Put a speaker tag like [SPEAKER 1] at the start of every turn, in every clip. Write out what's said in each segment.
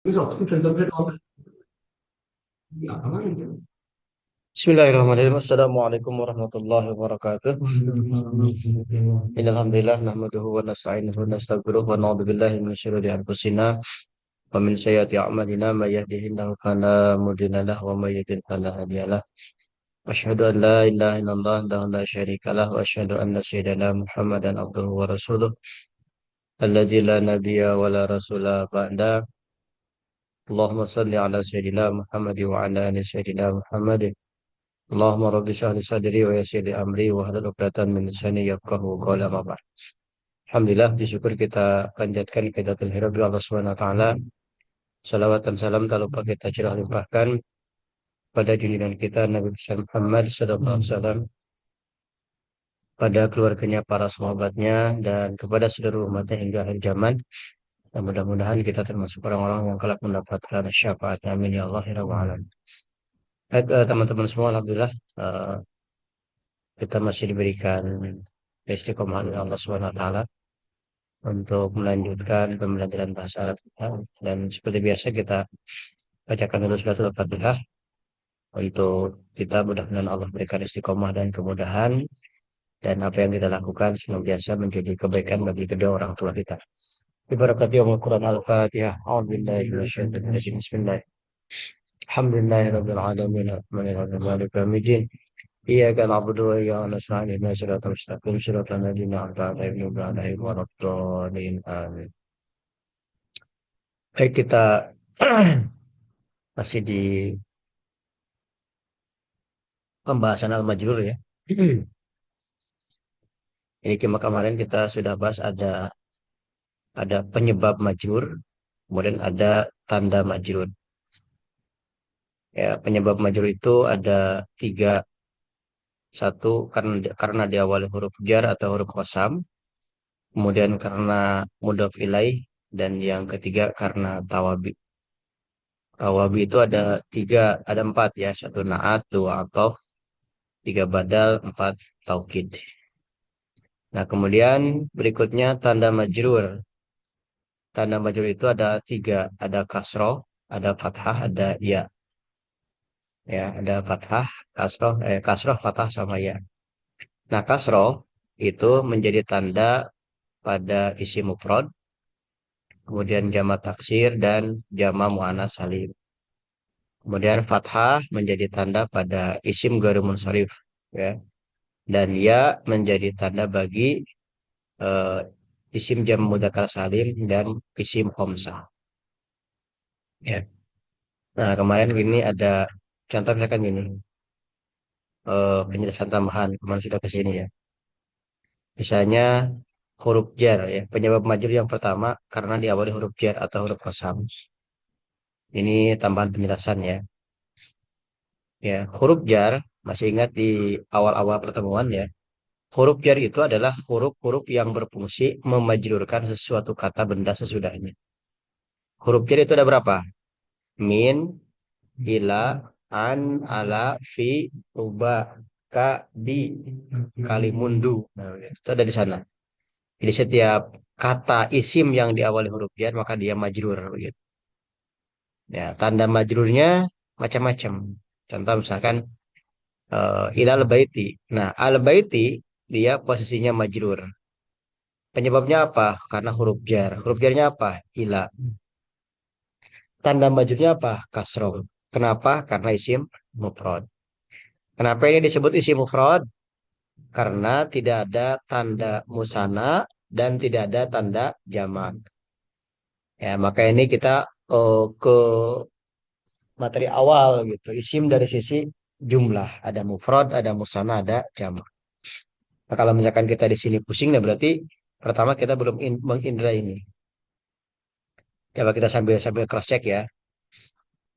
[SPEAKER 1] Bismillahirrahmanirrahim. Assalamualaikum warahmatullahi wabarakatuh. Innalhamdulillah nahmaduhu wa nasta'inuhu wa nastaghfiruh wa na'udzu billahi min syururi anfusina wa min sayyiati a'malina may yahdihillahu fala mudilla lahu wa may yudlil fala hadiya lahu. Asyhadu an la ilaha illallah wahdahu la syarika lahu wa asyhadu anna sayyidana Muhammadan abduhu wa rasuluh alladzi la nabiyya wa la rasula ba'da. Allahumma shalli ala sayyidina Muhammad wa ala ali sayyidina Muhammad. Allahumma rabbi shrah li sadri wa yassir li amri wa hlul 'uqdatam min lisani yafqahu qawli amma ba'd. Alhamdulillah bersyukur kita panjatkan kedatul hirabi Allah Subhanahu wa taala. Salawat dan salam tak lupa kita curah limpahkan pada junjungan kita Nabi besar Muhammad sallallahu alaihi wasallam, pada keluarganya, para sahabatnya dan kepada seluruh umatnya hingga akhir zaman. Dan mudah-mudahan kita termasuk orang-orang yang kelak mendapatkan syafaatnya. Amin ya Allah ya rabbal alamin. Baik, teman-teman semua, alhamdulillah kita masih diberikan istiqomah oleh Allah Subhanahu wa taala untuk melanjutkan pembelajaran bahasa Arab kita. Dan seperti biasa kita bacakan dulu suratul Al-Fatihah untuk kita, mudah-mudahan Allah berikan istiqomah dan kemudahan, dan apa yang kita lakukan senantiasa menjadi kebaikan bagi kedua orang tua kita. Ibarakati Quran Al-Fatihah. A'udzubillahi minasyaitonir rajim. Bismillah. Alhamdulillahirabbil alamin. Arrahmanirrahim. Maliki yaumiddin. Iyyaka na'budu wa iyyaka nasta'in. Ihdinas siratal mustaqim. Siratal ladzina an'amta 'alaihim ghairil maghdubi 'alaihim waladdallin. Amin. Baik, kita masih di pembahasan al-majrur ya. Ini kemarin kita sudah bahas ada penyebab majrur, kemudian ada tanda majrur. Ya, penyebab majrur itu ada tiga. Satu, karena diawali huruf jar atau huruf qasam, kemudian karena mudhaf ilaih, dan yang ketiga karena tawabi. Tawabi itu ada empat ya. Satu naat, dua athof, tiga badal, empat taukid. Nah, kemudian berikutnya tanda majrur. Tanda majrur itu ada tiga. Ada kasroh, ada fathah, ada ya. Ya, ada fathah, kasroh, fathah, sama ya. Nah, kasroh itu menjadi tanda pada isim mufrad, kemudian jamak taksir dan jamak muannas salim. Kemudian fathah menjadi tanda pada isim ghairul munsharif, ya. Dan ya menjadi tanda bagi eh, isim jam mudzakkar salim dan isim khamsah. Ya. Nah, kemarin ini ada contoh misalkan gini, penjelasan tambahan kemarin sudah ke sini ya. Misalnya huruf jar ya, penyebab majrur yang pertama karena diawali huruf jar atau huruf qasam. Ini tambahan penjelasan ya. Ya, huruf jar masih ingat di awal-awal pertemuan ya. Huruf jar itu adalah huruf-huruf yang berfungsi memajrurkan sesuatu kata benda sesudahnya. Huruf jar itu ada berapa? Min, ila, an, ala, fi, uba, ka, di, kalimundu. Nah, itu ada di sana. Jadi setiap kata isim yang diawali huruf jar maka dia majrur begitu. Ya, tanda majrurnya macam-macam. Contoh misalkan ilal baiti. Nah, al baiti dia posisinya majrur. Penyebabnya apa? Karena huruf jar. Huruf jarnya apa? Ila. Tanda majrurnya apa? Kasroh. Kenapa? Karena isim mufrad. Kenapa ini disebut isim mufrad? Karena tidak ada tanda musana dan tidak ada tanda jamak. Ya, maka ini kita ke materi awal gitu. Isim dari sisi jumlah. Ada mufrad, ada musana, ada jamak. Nah, kalau misalkan kita di sini pusing, nah berarti pertama kita belum mengindra ini. Coba kita sambil sambil cross check ya.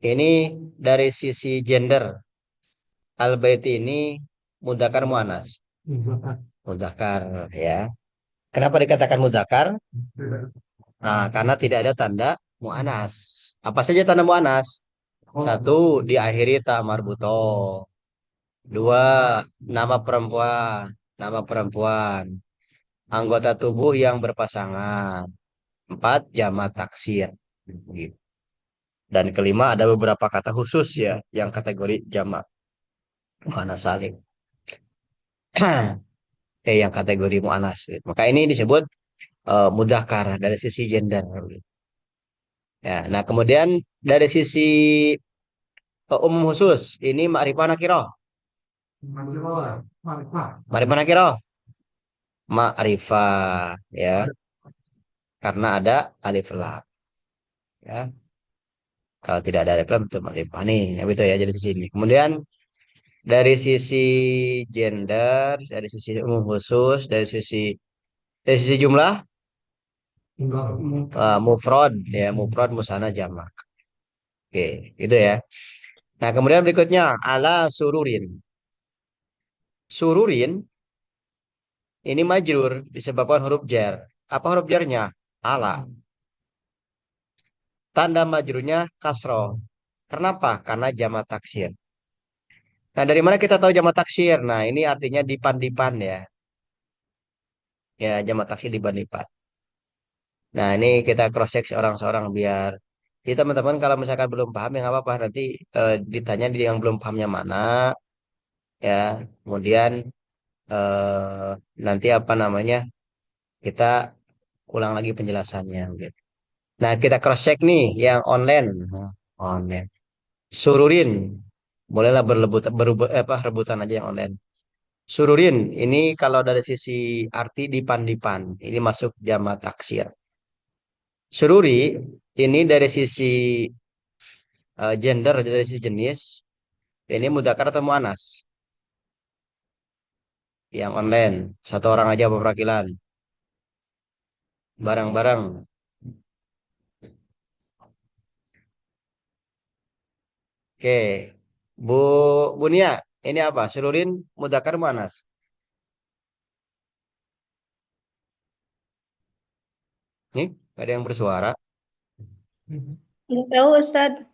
[SPEAKER 1] Ini dari sisi gender, al-baiti ini mudzakkar muannas. Mudzakkar ya. Kenapa dikatakan mudzakkar? Nah, karena tidak ada tanda muannas. Apa saja tanda muannas? Satu, diakhiri ta marbuto. Dua, nama perempuan. Nama perempuan. Anggota tubuh yang berpasangan. Empat, jamak taksir. Gitu. Dan kelima ada beberapa kata khusus ya yang kategori jamak muannas salim. Yang kategori muannas. Maka ini disebut mudzakkar dari sisi gender. Ya, nah kemudian dari sisi umum khusus ini ma'rifah nakirah. Ma'rifah nakirah. Ma'rifah ya karena ada alif lam ya. Kalau tidak ada alif lam itu ma'rifah nih, ya betul ya jadi di sini. Kemudian dari sisi gender, dari sisi umum khusus, dari sisi jumlah mufrad ya, mufrad musanna jamak. Oke, itu ya. Nah, kemudian berikutnya ala sururin. Sururin ini majrur disebabkan huruf jar. Apa huruf jarnya? Ala. Tanda majrurnya kasroh. Kenapa? Karena jamak taksir. Nah, dari mana kita tahu jamak taksir? Nah, ini artinya dipan-dipan ya. Ya, jamak taksir dipan-dipan. Nah, ini kita cross check seorang-seorang biar jadi teman-teman kalau misalkan belum paham ya nggak apa-apa nanti ditanya di yang belum pahamnya mana ya. Kemudian nanti apa namanya kita ulang lagi penjelasannya gitu. Nah, kita cross check nih yang online. Nah, online. Sururin. Bolehlah rebutan aja yang online. Sururin ini kalau dari sisi arti dipan-dipan, ini masuk jamak taksir. Sururi ini dari sisi gender, dari sisi jenis, ini mudzakkar atau muannas? Yang online, satu orang aja perwakilan, bareng-bareng. Oke, Bu Bunia, ini apa? Sururin mudzakkar muannas? Nih, ada yang bersuara?
[SPEAKER 2] Nggak tahu Ustadz.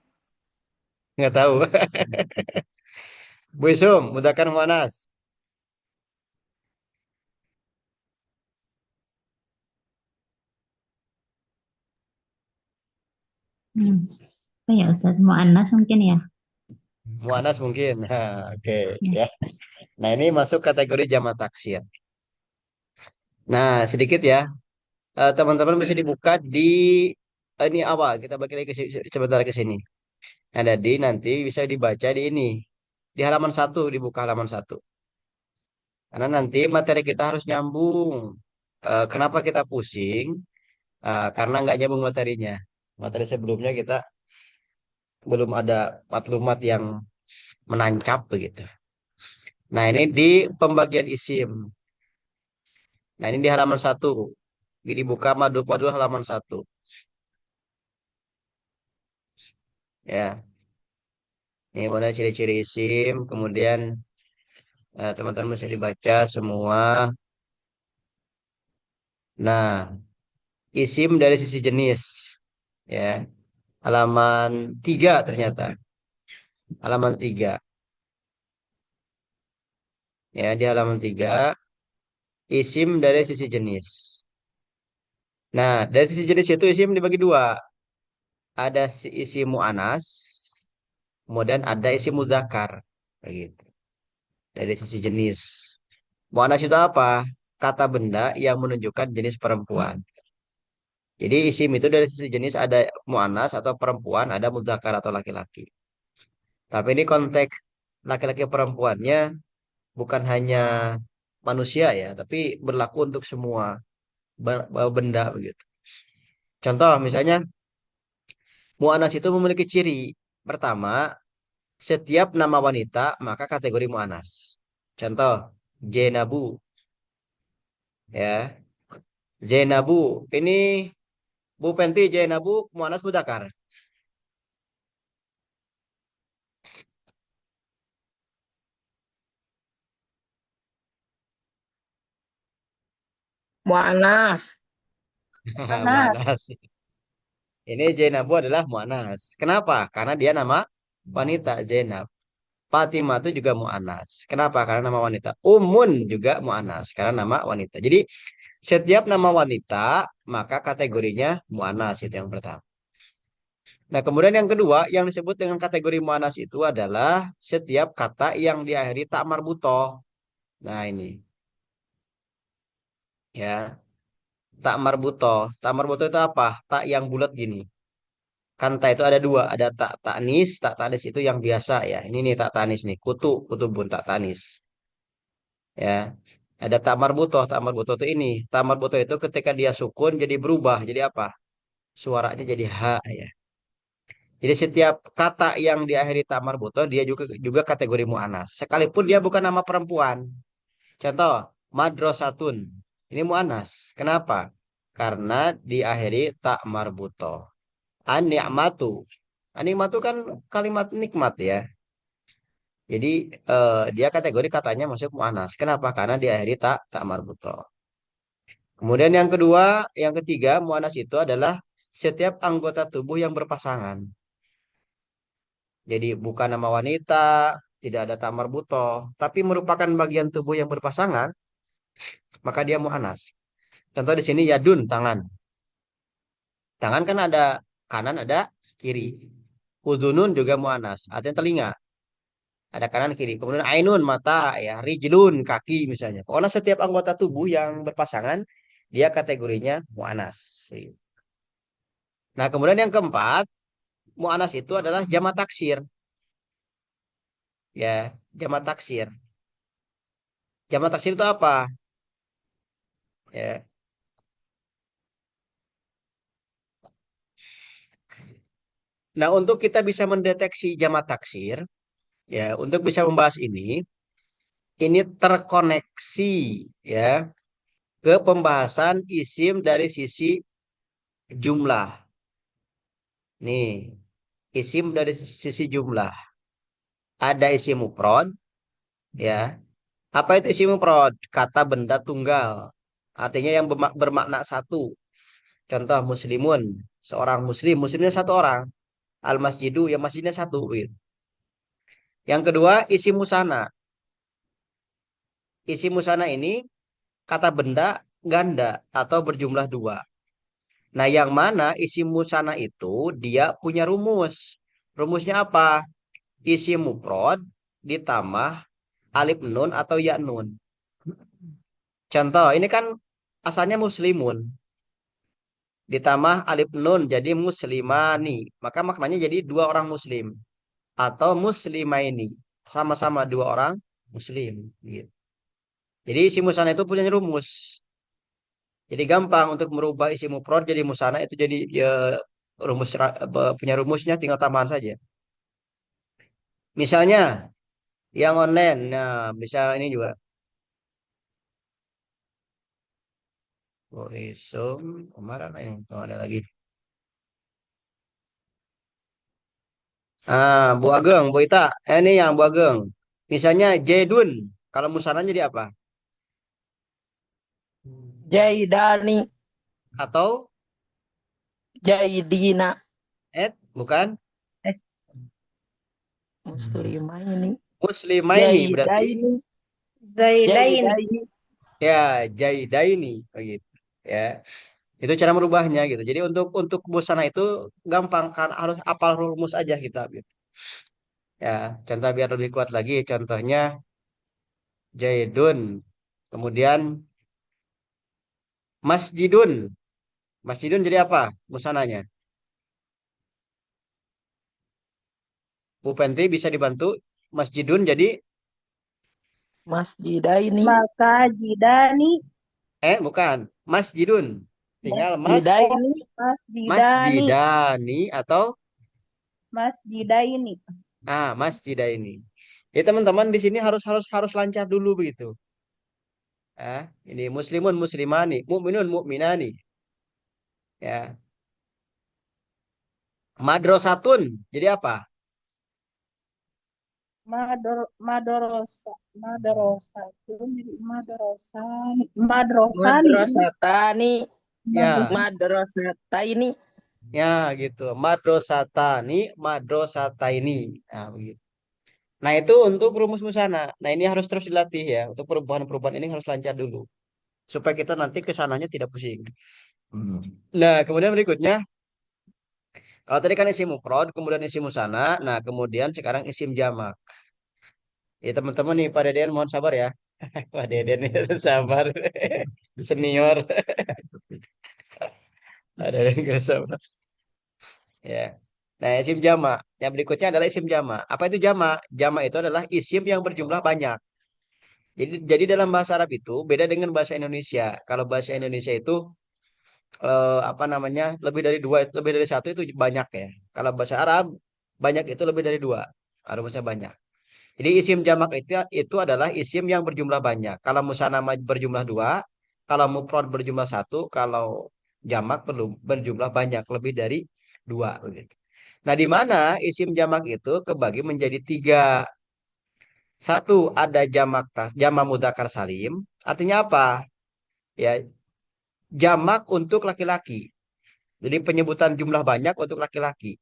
[SPEAKER 1] Nggak tahu. Bu Isum, mudzakkar muannas?
[SPEAKER 2] Hmm. Apa ya Ustadz? Mu'annas mungkin ya?
[SPEAKER 1] Muannas mungkin. Nah, oke,
[SPEAKER 2] Ya.
[SPEAKER 1] ya. Nah, ini masuk kategori jamak taksir. Nah, sedikit ya. Teman-teman bisa dibuka di ini awal. Kita balik lagi sebentar ke sini. Ada di nanti bisa dibaca di ini. Di halaman satu, dibuka halaman satu. Karena nanti materi kita harus nyambung. Kenapa kita pusing? Karena nggak nyambung materinya. Materi sebelumnya kita belum ada maklumat yang menancap begitu. Nah, ini di pembagian isim. Nah, ini di halaman satu. Dibuka madu-madu halaman satu. Ya, ini mana ciri-ciri isim. Kemudian teman-teman bisa dibaca semua. Nah, isim dari sisi jenis. Ya, halaman 3 ternyata. Halaman 3. Ya, di halaman 3 isim dari sisi jenis. Nah, dari sisi jenis itu isim dibagi dua. Ada si isim mu'anas, kemudian ada isim mudzakkar. Begitu. Dari sisi jenis. Mu'anas itu apa? Kata benda yang menunjukkan jenis perempuan. Jadi isim itu dari sisi jenis ada mu'anas atau perempuan, ada mudzakkar atau laki-laki. Tapi ini konteks laki-laki perempuannya bukan hanya manusia ya, tapi berlaku untuk semua benda begitu. Contoh misalnya mu'anas itu memiliki ciri. Pertama, setiap nama wanita maka kategori mu'anas. Contoh, Jenabu ya. Jenabu ini Bu Penti Jenabu mu'anas mudzakkar.
[SPEAKER 3] Mu'anas.
[SPEAKER 2] Panas.
[SPEAKER 1] Mu'anas. Ini Zainabu adalah mu'anas. Kenapa? Karena dia nama wanita Zainab. Fatimah itu juga mu'anas. Kenapa? Karena nama wanita. Umun juga mu'anas. Karena nama wanita. Jadi setiap nama wanita maka kategorinya mu'anas itu yang pertama. Nah, kemudian yang kedua yang disebut dengan kategori muannas itu adalah setiap kata yang diakhiri tak marbutoh. Nah, ini ya, tak marbutoh. Tak marbutoh itu apa? Tak yang bulat gini. Kan tak itu ada dua, ada tak tanis, tak tanis itu yang biasa ya. Ini nih tak tanis nih, kutu bun tak tanis. Ya. Ada tak marbutoh, tak marbutoh itu ini. Tak marbutoh itu ketika dia sukun jadi berubah, jadi apa? Suaranya jadi H ya. Jadi setiap kata yang diakhiri tak marbutoh dia juga juga kategori muannas. Sekalipun dia bukan nama perempuan. Contoh, madrasatun. Ini muannas. Kenapa? Karena diakhiri tak marbutoh. An-ni'matu. An-ni'matu kan kalimat nikmat ya. Jadi dia kategori katanya masuk mu'anas. Kenapa? Karena diakhiri tak marbutoh. Kemudian yang kedua, yang ketiga, mu'anas itu adalah setiap anggota tubuh yang berpasangan. Jadi bukan nama wanita, tidak ada tak marbutoh, tapi merupakan bagian tubuh yang berpasangan, maka dia mu'anas. Contoh di sini yadun, tangan. Tangan kan ada kanan, ada kiri. Udunun juga mu'anas, artinya telinga. Ada kanan kiri. Kemudian ainun mata ya, rijlun kaki misalnya. Pokoknya setiap anggota tubuh yang berpasangan dia kategorinya muannas. Nah, kemudian yang keempat, muannas itu adalah jamak taksir ya, jamak taksir. Jamak taksir itu apa? Ya. Nah, untuk kita bisa mendeteksi jamak taksir ya, untuk bisa membahas ini terkoneksi ya ke pembahasan isim dari sisi jumlah. Nih, isim dari sisi jumlah. Ada isim mufrad, ya. Apa itu isim mufrad? Kata benda tunggal. Artinya yang bermakna satu. Contoh muslimun, seorang muslim, muslimnya satu orang. Al masjidu, yang masjidnya satu. Gitu. Yang kedua, isim musana. Isim musana ini kata benda ganda atau berjumlah dua. Nah, yang mana isim musana itu dia punya rumus. Rumusnya apa? Isim mufrad ditambah alif nun atau ya nun. Contoh, ini kan asalnya muslimun. Ditambah alif nun jadi muslimani. Maka maknanya jadi dua orang muslim. Atau muslimaini. Sama-sama dua orang muslim. Gitu. Jadi isi musana itu punya rumus. Jadi gampang untuk merubah isi mufrad jadi musana itu jadi ya, punya rumusnya tinggal tambahan saja. Misalnya yang online, nah bisa ini juga. Turism, kemarin ini oh, ada lagi. Ah, Bu Ageng, Bu Ita. Ini yang Bu Ageng. Misalnya Jedun. Kalau musana jadi apa?
[SPEAKER 3] Jaidani,
[SPEAKER 1] Atau
[SPEAKER 3] Jaidina,
[SPEAKER 1] bukan?
[SPEAKER 3] eh muslimah ini,
[SPEAKER 1] Muslimaini berarti
[SPEAKER 3] Jaidaini,
[SPEAKER 4] Zaidain.
[SPEAKER 3] Jaidaini,
[SPEAKER 1] ya Jaidaini begitu. Ya. Itu cara merubahnya gitu. Jadi untuk musana itu gampang kan harus apal rumus aja kita gitu. Ya, contoh biar lebih kuat lagi contohnya Jaidun. Kemudian Masjidun. Masjidun jadi apa musananya? Bu Penti bisa dibantu. Masjidun jadi
[SPEAKER 3] Masjidaini,
[SPEAKER 4] Maka Jidani.
[SPEAKER 1] bukan. Masjidun. Tinggal
[SPEAKER 4] Oh,
[SPEAKER 3] Masjidaini,
[SPEAKER 4] Masjidani.
[SPEAKER 1] masjidani atau
[SPEAKER 4] Masjidaini.
[SPEAKER 1] masjidaini. Jadi teman-teman di sini harus harus harus lancar dulu begitu. Ini muslimun muslimani, mukminun mukminani. Ya, madrasatun. Jadi apa?
[SPEAKER 4] Madorosa. Madorosa. Itu jadi madrasani. Madrasani.
[SPEAKER 3] Madrasatani,
[SPEAKER 1] Ya,
[SPEAKER 4] Madrasani.
[SPEAKER 3] Madrasataini,
[SPEAKER 1] ya gitu. Madrasatani, madrasataini. Nah, begitu. Nah, itu untuk rumus musana. Nah, ini harus terus dilatih ya. Untuk perubahan-perubahan ini harus lancar dulu. Supaya kita nanti ke sananya tidak pusing. Hmm. Nah, kemudian berikutnya, Kalau tadi kan isim mufrad, kemudian isim musana, nah kemudian sekarang isim jamak. Ya teman-teman nih, Pak Deden mohon sabar ya. Pak Deden itu sabar. Senior. Pak Deden gak sabar. Ya. Nah, isim jamak. Yang berikutnya adalah isim jamak. Apa itu jamak? Jamak itu adalah isim yang berjumlah banyak. Jadi dalam bahasa Arab itu beda dengan bahasa Indonesia. Kalau bahasa Indonesia itu apa namanya lebih dari dua, lebih dari satu itu banyak ya. Kalau bahasa Arab banyak itu lebih dari dua, harusnya banyak. Jadi isim jamak itu adalah isim yang berjumlah banyak. Kalau musanna berjumlah dua, kalau mufrad berjumlah satu, kalau jamak perlu berjumlah banyak lebih dari dua. Begitu. Nah, di mana isim jamak itu kebagi menjadi tiga. Satu ada jamak mudzakkar salim. Artinya apa? Ya, jamak untuk laki-laki. Jadi penyebutan jumlah banyak untuk laki-laki.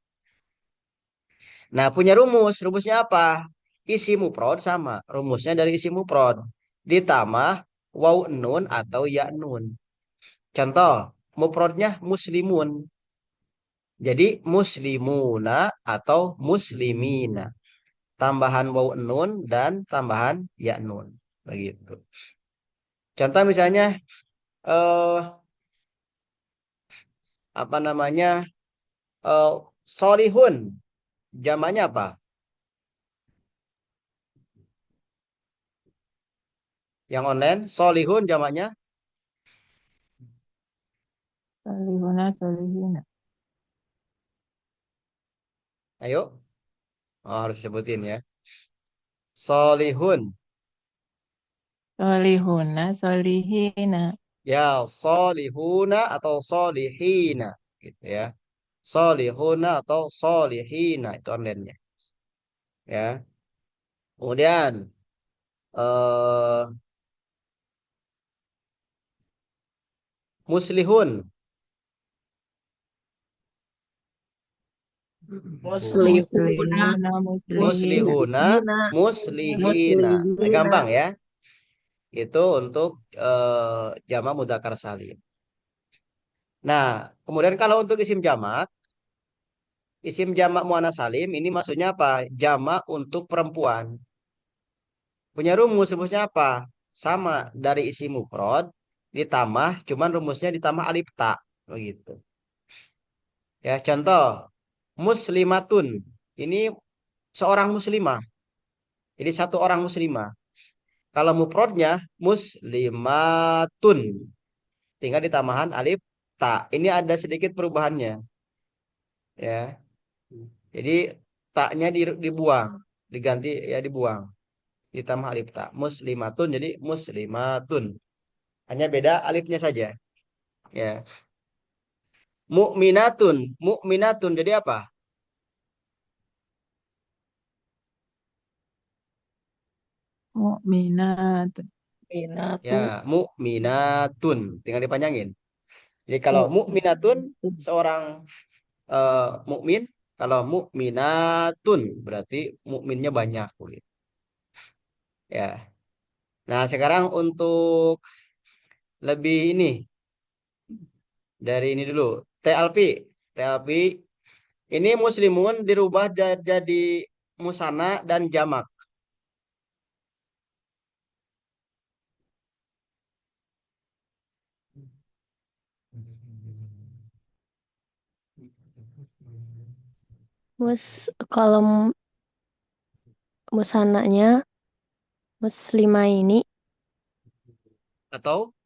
[SPEAKER 1] Nah, punya rumus. Rumusnya apa? Isi mufrad sama. Rumusnya dari isi mufrad. Ditambah waw nun atau ya nun. Contoh, mufradnya muslimun. Jadi muslimuna atau muslimina. Tambahan waw nun dan tambahan ya nun. Begitu. Contoh misalnya eh apa namanya? eh solihun. Jamannya apa? Yang online, solihun jamannya.
[SPEAKER 3] Solihuna, solihina.
[SPEAKER 1] Ayo. Oh, harus disebutin ya. Solihun.
[SPEAKER 3] Solihuna, solihina.
[SPEAKER 1] Ya, solihuna atau solihina. Gitu ya. Solihuna atau solihina. Itu online-nya. Ya. Kemudian. eh Muslihun.
[SPEAKER 3] Muslihuna, muslihina.
[SPEAKER 1] Muslihuna. Muslihina. Nah,
[SPEAKER 3] Muslihina.
[SPEAKER 1] gampang ya. Itu untuk jamak mudzakkar salim. Nah, kemudian kalau untuk isim jamak muannats salim ini maksudnya apa? Jamak untuk perempuan. Punya rumusnya apa? Sama dari isi mufrad ditambah, cuman rumusnya ditambah alif ta, begitu. Ya, contoh muslimatun. Ini seorang muslimah. Jadi satu orang muslimah. Kalau mufradnya muslimatun, tinggal ditambahan alif ta. Ini ada sedikit perubahannya, ya. Jadi taknya dibuang, diganti ya dibuang, ditambah alif ta. Muslimatun jadi muslimatun. Hanya beda alifnya saja. Ya. Mukminatun. Mukminatun jadi apa?
[SPEAKER 3] Mukminat.
[SPEAKER 1] Ya,
[SPEAKER 3] Minatu.
[SPEAKER 1] mukminatun. Tinggal dipanjangin. Jadi kalau mukminatun
[SPEAKER 3] Mukminatu.
[SPEAKER 1] seorang mukmin, kalau mukminatun berarti mukminnya banyak gitu. Ya. Nah, sekarang untuk lebih ini dari ini dulu. TLP. TLP ini muslimun dirubah jadi musana dan jamak.
[SPEAKER 5] Kalau musananya muslimah ini
[SPEAKER 1] Atau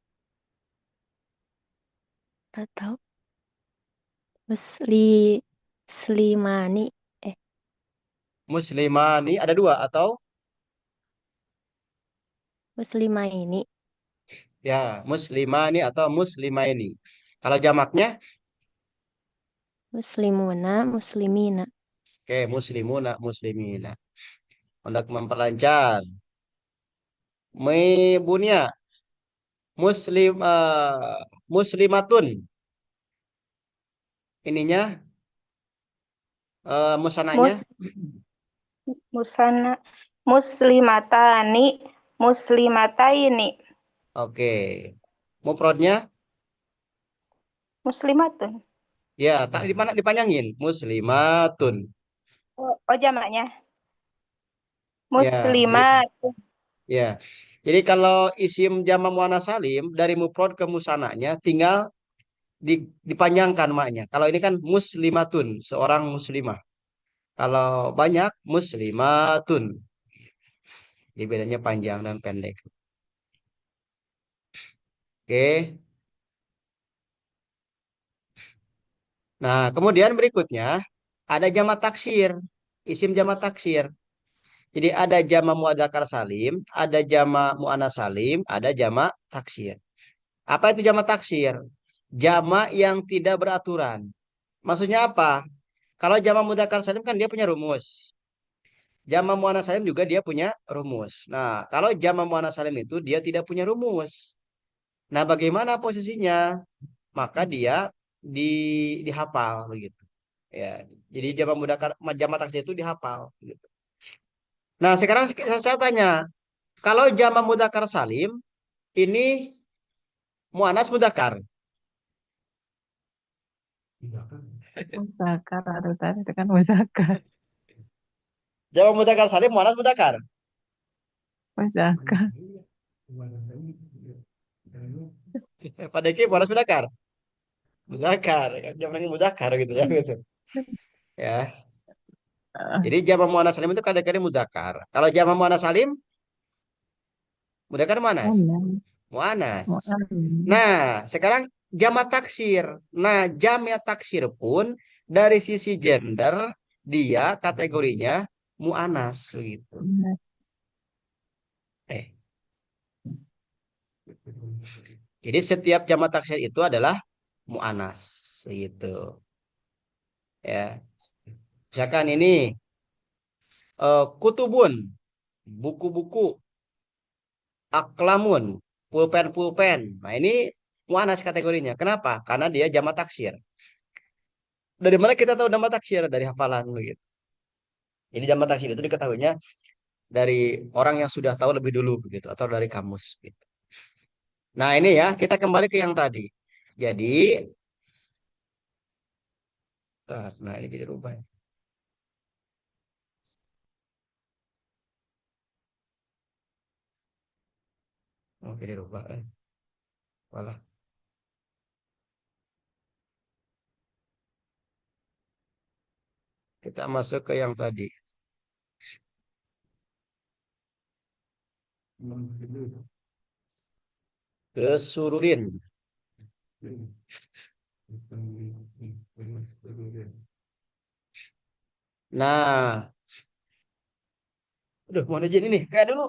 [SPEAKER 5] atau musli muslimani eh
[SPEAKER 1] muslimani ada dua atau
[SPEAKER 5] muslimah ini
[SPEAKER 1] ya muslimani atau muslimaini. Kalau jamaknya
[SPEAKER 5] muslimuna muslimina.
[SPEAKER 1] oke muslimuna muslimina. Untuk memperlancar bunya muslimatun ininya musananya
[SPEAKER 4] Mus musana muslimatani muslimataini
[SPEAKER 1] oke mufradnya
[SPEAKER 4] muslimatun
[SPEAKER 1] Ya, tak dipanjangin. Muslimatun.
[SPEAKER 4] Oh, jamaknya.
[SPEAKER 1] Ya, jadi
[SPEAKER 4] Muslimat.
[SPEAKER 1] ya. Jadi kalau isim jamak muannats salim dari mufrad ke musanaknya tinggal dipanjangkan maknya. Kalau ini kan muslimatun, seorang muslimah. Kalau banyak muslimatun. Jadi bedanya panjang dan pendek. Oke. Nah, kemudian berikutnya ada jamak taksir. Isim jamak taksir. Jadi ada jamak muadzakkar salim, ada jamak muannats salim, ada jamak taksir. Apa itu jamak taksir? Jamak yang tidak beraturan. Maksudnya apa? Kalau jamak mudzakkar salim kan dia punya rumus. Jamak muannats salim juga dia punya rumus. Nah, kalau jamak muannats salim itu dia tidak punya rumus. Nah, bagaimana posisinya? Maka dia di dihafal begitu. Ya, jadi jamak mudzakkar jamak taksir itu dihafal gitu. Nah, sekarang saya tanya, kalau jamak mudzakkar salim ini muannats mudzakkar.
[SPEAKER 3] Muzakar atau tadi itu kan muzakar.
[SPEAKER 1] Jamak mudzakkar salim muannats mudzakkar.
[SPEAKER 3] Muzakar.
[SPEAKER 1] Pada iki muannats mudzakkar. Mudzakkar, kan jamaknya mudzakkar gitu ya gitu. Ya. Jadi jamak muannats salim itu kategori mudzakkar. Kalau jamak muannats salim, mudzakkar muannats,
[SPEAKER 3] Mana?
[SPEAKER 1] muannats.
[SPEAKER 3] Mana?
[SPEAKER 1] Nah, sekarang jamak taksir. Nah, jamak taksir pun dari sisi gender dia kategorinya muannats gitu. Eh, jadi setiap jamak taksir itu adalah muannats gitu. Ya. Misalkan ini kutubun, buku-buku, aklamun, pulpen-pulpen. Nah, ini muannats kategorinya. Kenapa? Karena dia jamak taksir. Dari mana kita tahu jamak taksir? Dari hafalan begitu. Jadi jamak taksir itu diketahuinya dari orang yang sudah tahu lebih dulu begitu atau dari kamus gitu. Nah, ini ya, kita kembali ke yang tadi. Jadi, nah ini jadi rubah. Oh, jadi rubah. Walah. Kita masuk ke yang tadi. Ke sururin. Nah, aduh, mau izin ini. Kayak dulu.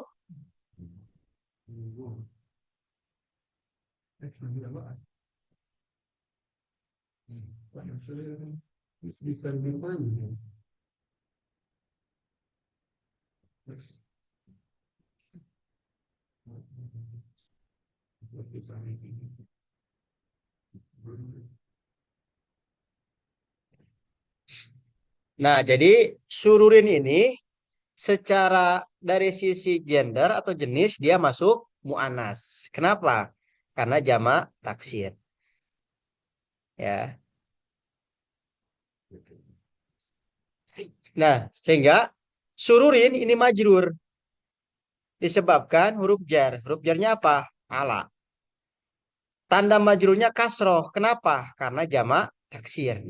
[SPEAKER 1] Nah, jadi sururin ini secara dari sisi gender atau jenis dia masuk mu'anas. Kenapa? Karena jamak taksir. Ya. Nah, sehingga sururin ini majrur disebabkan huruf jar. Huruf jarnya apa? Ala. Tanda majrurnya kasroh. Kenapa? Karena jamak taksir.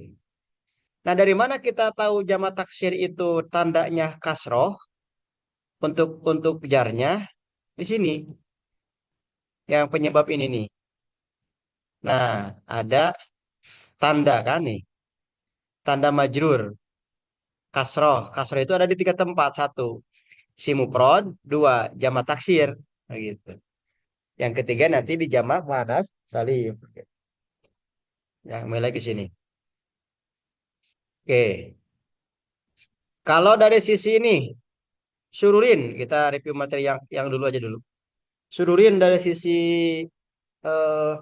[SPEAKER 1] Nah, dari mana kita tahu jamak taksir itu tandanya kasroh untuk jarnya? Di sini yang penyebab ini nih. Nah, ada tanda kan nih. Tanda majrur. Kasroh. Kasroh itu ada di tiga tempat. Satu, si mufrad. Dua, jamak taksir. Nah, gitu. Yang ketiga nanti di jamak muannats salim. Ya, mulai ke sini. Oke. Kalau dari sisi ini, sururin. Kita review materi yang dulu aja dulu. Sururin dari sisi eh,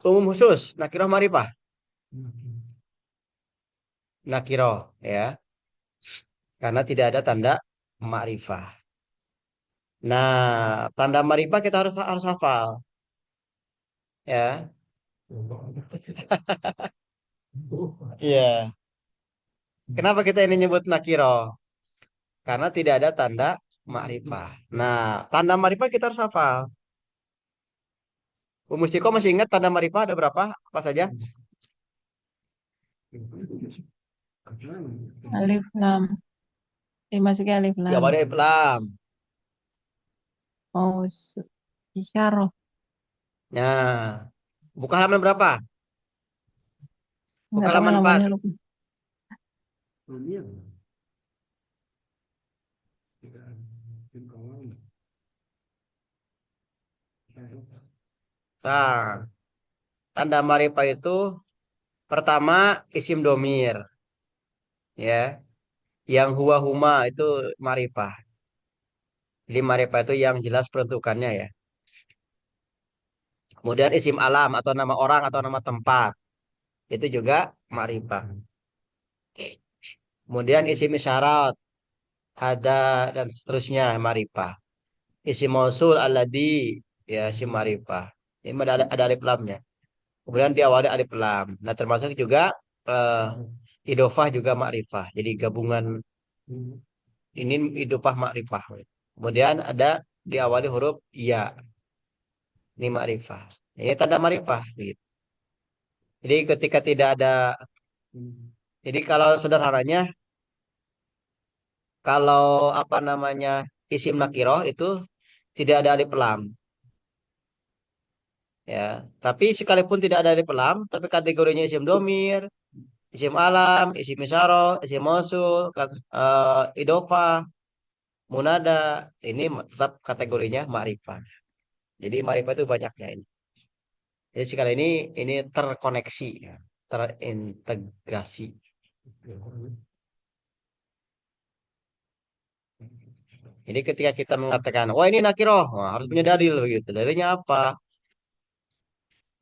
[SPEAKER 1] umum khusus. Nakiroh marifah. Nakiroh. Ya. Karena tidak ada tanda ma'rifah. Nah, tanda ma'rifah kita harus hafal. Ya. Iya. Kenapa kita ini nyebut nakiro? Karena tidak ada tanda makrifah. Nah, tanda makrifah kita harus hafal. Bu Mustiko masih ingat tanda makrifah ada berapa? Apa saja?
[SPEAKER 3] Alif lam. Dimasuki alif
[SPEAKER 1] Ya,
[SPEAKER 3] lam.
[SPEAKER 1] pada lam.
[SPEAKER 3] Oh, isyarah.
[SPEAKER 1] Nah, buka halaman berapa? Buka
[SPEAKER 3] Enggak tahu
[SPEAKER 1] halaman 4.
[SPEAKER 3] halamannya lupa.
[SPEAKER 1] Nah, tanda makrifah itu pertama isim domir, ya. Yang huwa huma itu makrifah. Jadi makrifah itu yang jelas peruntukannya ya. Kemudian isim alam atau nama orang atau nama tempat itu juga makrifah. Kemudian isim isyarat, hada dan seterusnya makrifah. Isim mausul alladzi ya isim makrifah. Ini ada alif lamnya. Kemudian diawali alif lam. Nah, termasuk juga idofah juga makrifah. Jadi gabungan ini idofah makrifah. Kemudian ada diawali huruf ya. Ini makrifah. Ini tanda makrifah gitu. Jadi ketika tidak ada jadi kalau sederhananya kalau apa namanya isim nakiroh itu tidak ada alif lam ya. Tapi sekalipun tidak ada alif lam, tapi kategorinya isim domir, isim alam, isim isyarah, isim mausul, idofah, munada, ini tetap kategorinya ma'rifah. Jadi ma'rifah itu banyaknya ini. Jadi sekali ini terkoneksi, ya, terintegrasi. Jadi ketika kita mengatakan, wah ini nakiroh, wah, harus punya dalil begitu. Dalilnya apa?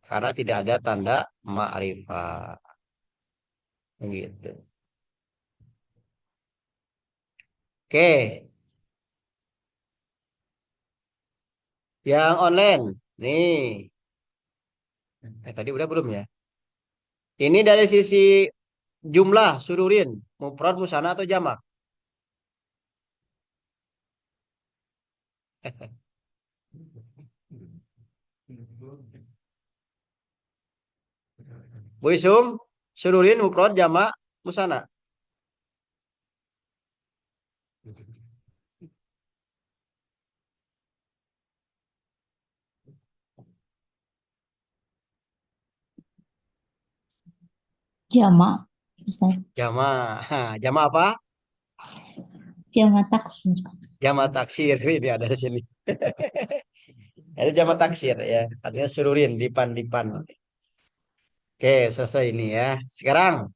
[SPEAKER 1] Karena tidak ada tanda ma'rifah. Begitu. Oke, yang online. Nih, tadi udah belum ya? Ini dari sisi jumlah sururin, mufrad, musanna atau jamak? Bu Isum, sururin, mufrad, jamak, musanna.
[SPEAKER 2] Jamak, Ustaz.
[SPEAKER 1] Jamak. Jamak apa?
[SPEAKER 2] Jamak taksir.
[SPEAKER 1] Jamak taksir. Ini ada di sini. Ada jamak taksir ya. Artinya sururin, dipan-dipan. Oke, selesai ini ya. Sekarang,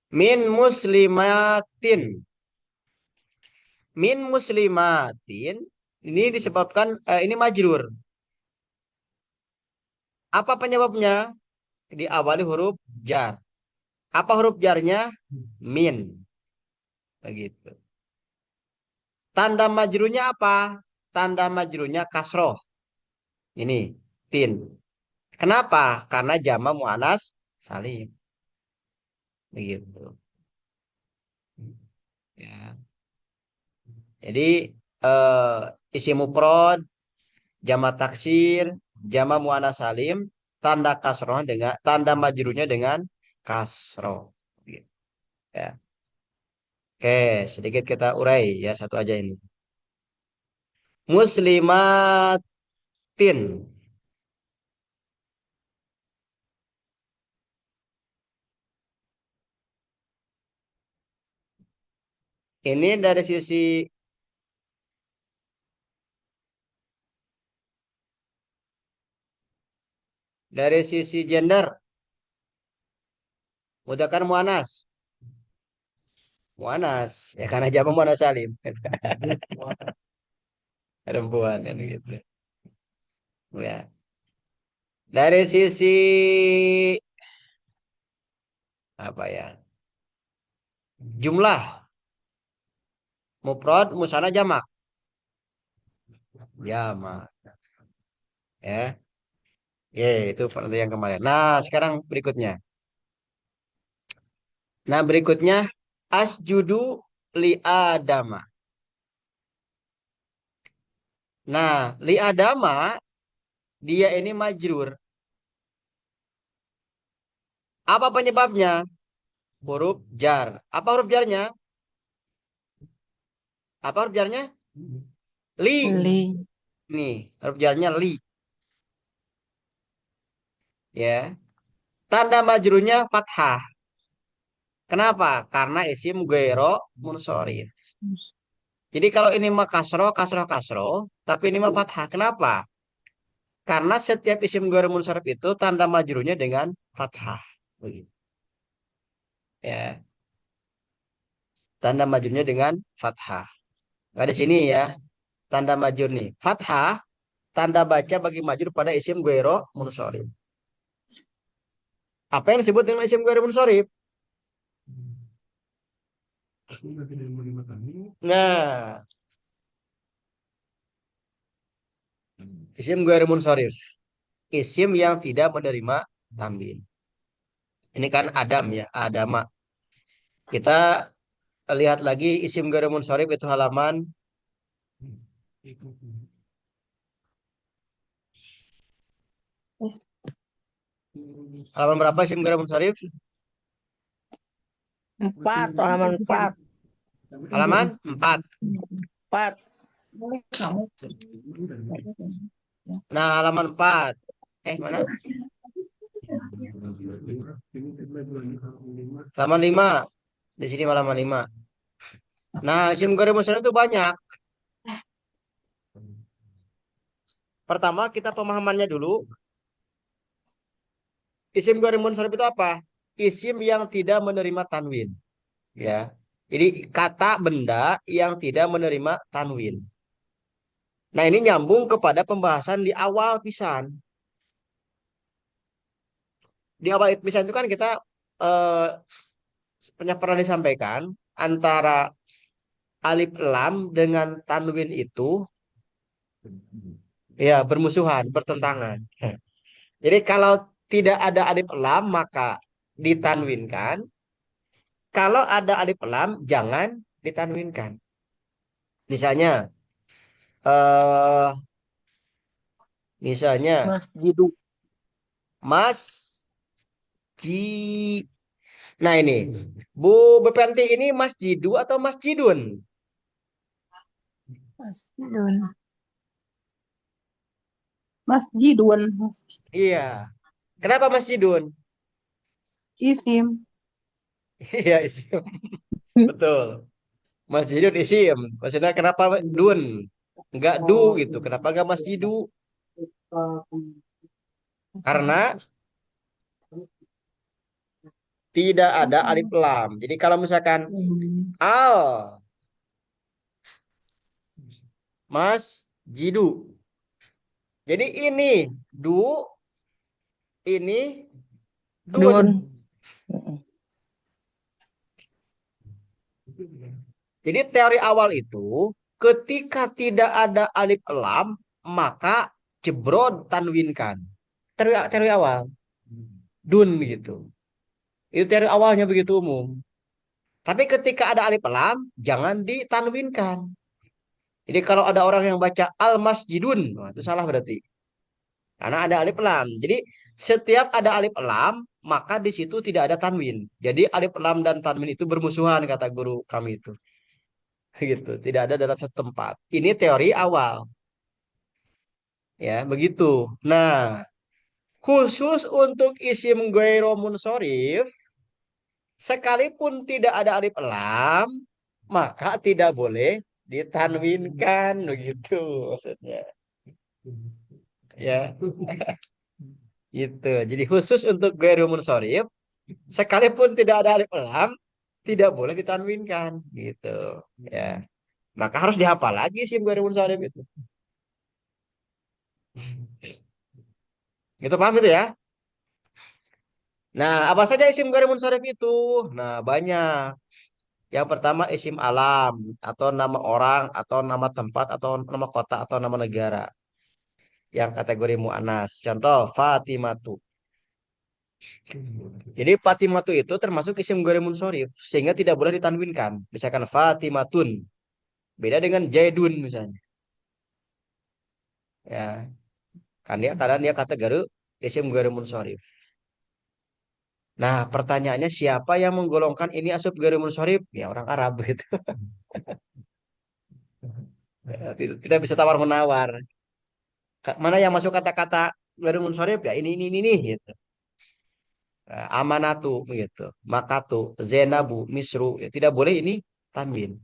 [SPEAKER 1] min muslimatin. Min muslimatin. Ini disebabkan, ini majrur. Apa penyebabnya? Diawali huruf jar. Apa huruf jarnya? Min. Begitu. Tanda majrurnya apa? Tanda majrurnya kasroh. Ini, tin. Kenapa? Karena jama mu'anas salim. Begitu. Ya. Jadi isi mufrad, jama taksir, jama mu'anas salim, tanda kasroh dengan tanda majrurnya dengan kasroh. Gitu. Ya. Oke, sedikit kita urai ya satu aja ini. Muslimatin. Ini dari sisi gender, mudzakkar muannas. Muannas, ya karena jamak muannas salim. Perempuan kan gitu. Ya. Dari sisi apa ya? Jumlah, mufrad, musanna, jamak. Jamak, ya. Oke, itu pada yang kemarin. Nah, sekarang berikutnya. Nah, berikutnya asjudu li adama. Nah, li adama dia ini majrur. Apa penyebabnya? Huruf jar. Apa huruf jarnya? Apa huruf jarnya? Li.
[SPEAKER 3] Li.
[SPEAKER 1] Nih, huruf jarnya li. Ya. Tanda majrurnya fathah. Kenapa? Karena isim guero munsorif. Jadi kalau ini mah kasro, kasro, kasro. Tapi ini mah fathah. Kenapa? Karena setiap isim guero munsorif itu tanda majrurnya dengan fathah. Begitu. Ya. Tanda majrurnya dengan fathah. Nggak di sini ya. Tanda majrur nih. Fathah. Tanda baca bagi majrur pada isim guero munsorif. Apa yang disebut dengan isim guero munsorif? Nah, isim guero munsorif. Isim yang tidak menerima tanwin. Ini kan Adam ya, Adama. Kita lihat lagi isim guero munsorif itu halaman halaman berapa isim guero munsorif?
[SPEAKER 6] 4, halaman 4.
[SPEAKER 1] Halaman 4.
[SPEAKER 6] 4.
[SPEAKER 1] Nah, halaman 4. Mana? Halaman 5. Di sini halaman 5. Nah, isim guero munsorif itu banyak. Pertama, kita pemahamannya dulu. Isim guero munsorif itu apa? Isim yang tidak menerima tanwin. Ya. Jadi kata benda yang tidak menerima tanwin. Nah, ini nyambung kepada pembahasan di awal pisan. Di awal pisan itu kan kita eh, pernah disampaikan antara alif lam dengan tanwin itu ya bermusuhan, bertentangan. Jadi kalau tidak ada alif lam maka ditanwinkan. Kalau ada alif lam jangan ditanwinkan. Misalnya eh misalnya
[SPEAKER 6] Masjidu.
[SPEAKER 1] Mas Ji. Nah ini Bu Bepenti ini masjidu atau masjidun?
[SPEAKER 3] Masjidun. Masjidun.
[SPEAKER 1] Iya. Kenapa masjidun?
[SPEAKER 3] Isim.
[SPEAKER 1] Iya isim. Betul. Masjidun isim. Maksudnya kenapa dun? Enggak du gitu. Kenapa enggak masjidu? Karena tidak ada alif lam. Jadi kalau misalkan al mas jidu. Jadi ini du, ini dun.
[SPEAKER 6] Dun.
[SPEAKER 1] Jadi teori awal itu ketika tidak ada alif lam maka jebrod tanwinkan. Teori awal dun gitu. Itu teori awalnya begitu umum. Tapi ketika ada alif lam jangan ditanwinkan. Jadi kalau ada orang yang baca al masjidun, wah, itu salah berarti. Karena ada alif lam. Jadi setiap ada alif lam maka di situ tidak ada tanwin. Jadi alif lam dan tanwin itu bermusuhan kata guru kami itu. Gitu, tidak ada dalam satu tempat. Ini teori awal. Ya, begitu. Nah, khusus untuk isim ghairo munsorif, sekalipun tidak ada alif lam, maka tidak boleh ditanwinkan begitu maksudnya. Ya, gitu. Jadi khusus untuk ghairo munsorif, sekalipun tidak ada alif lam, tidak boleh ditanwinkan gitu. Ya. Maka harus dihafal lagi isim ghairo munsorif itu. Gitu paham itu ya? Nah, apa saja isim ghairi munsharif itu? Nah, banyak. Yang pertama isim alam atau nama orang atau nama tempat atau nama kota atau nama negara. yang kategori mu'annas. Contoh Fatimatu. Jadi Fatimatu itu termasuk isim ghairi munsharif sehingga tidak boleh ditanwinkan. Misalkan Fatimatun beda dengan Jaidun misalnya. Ya, kan dia karena dia kategori isim ghairi munsharif. Nah, pertanyaannya siapa yang menggolongkan ini asub ghairi munsharif? Ya orang Arab gitu. Ya, tidak bisa tawar menawar. Mana yang masuk kata-kata ghairi munsharif? Ya ini gitu. Amanatu gitu. Makatu, Zenabu, Misru. Ya, tidak boleh ini tanwin.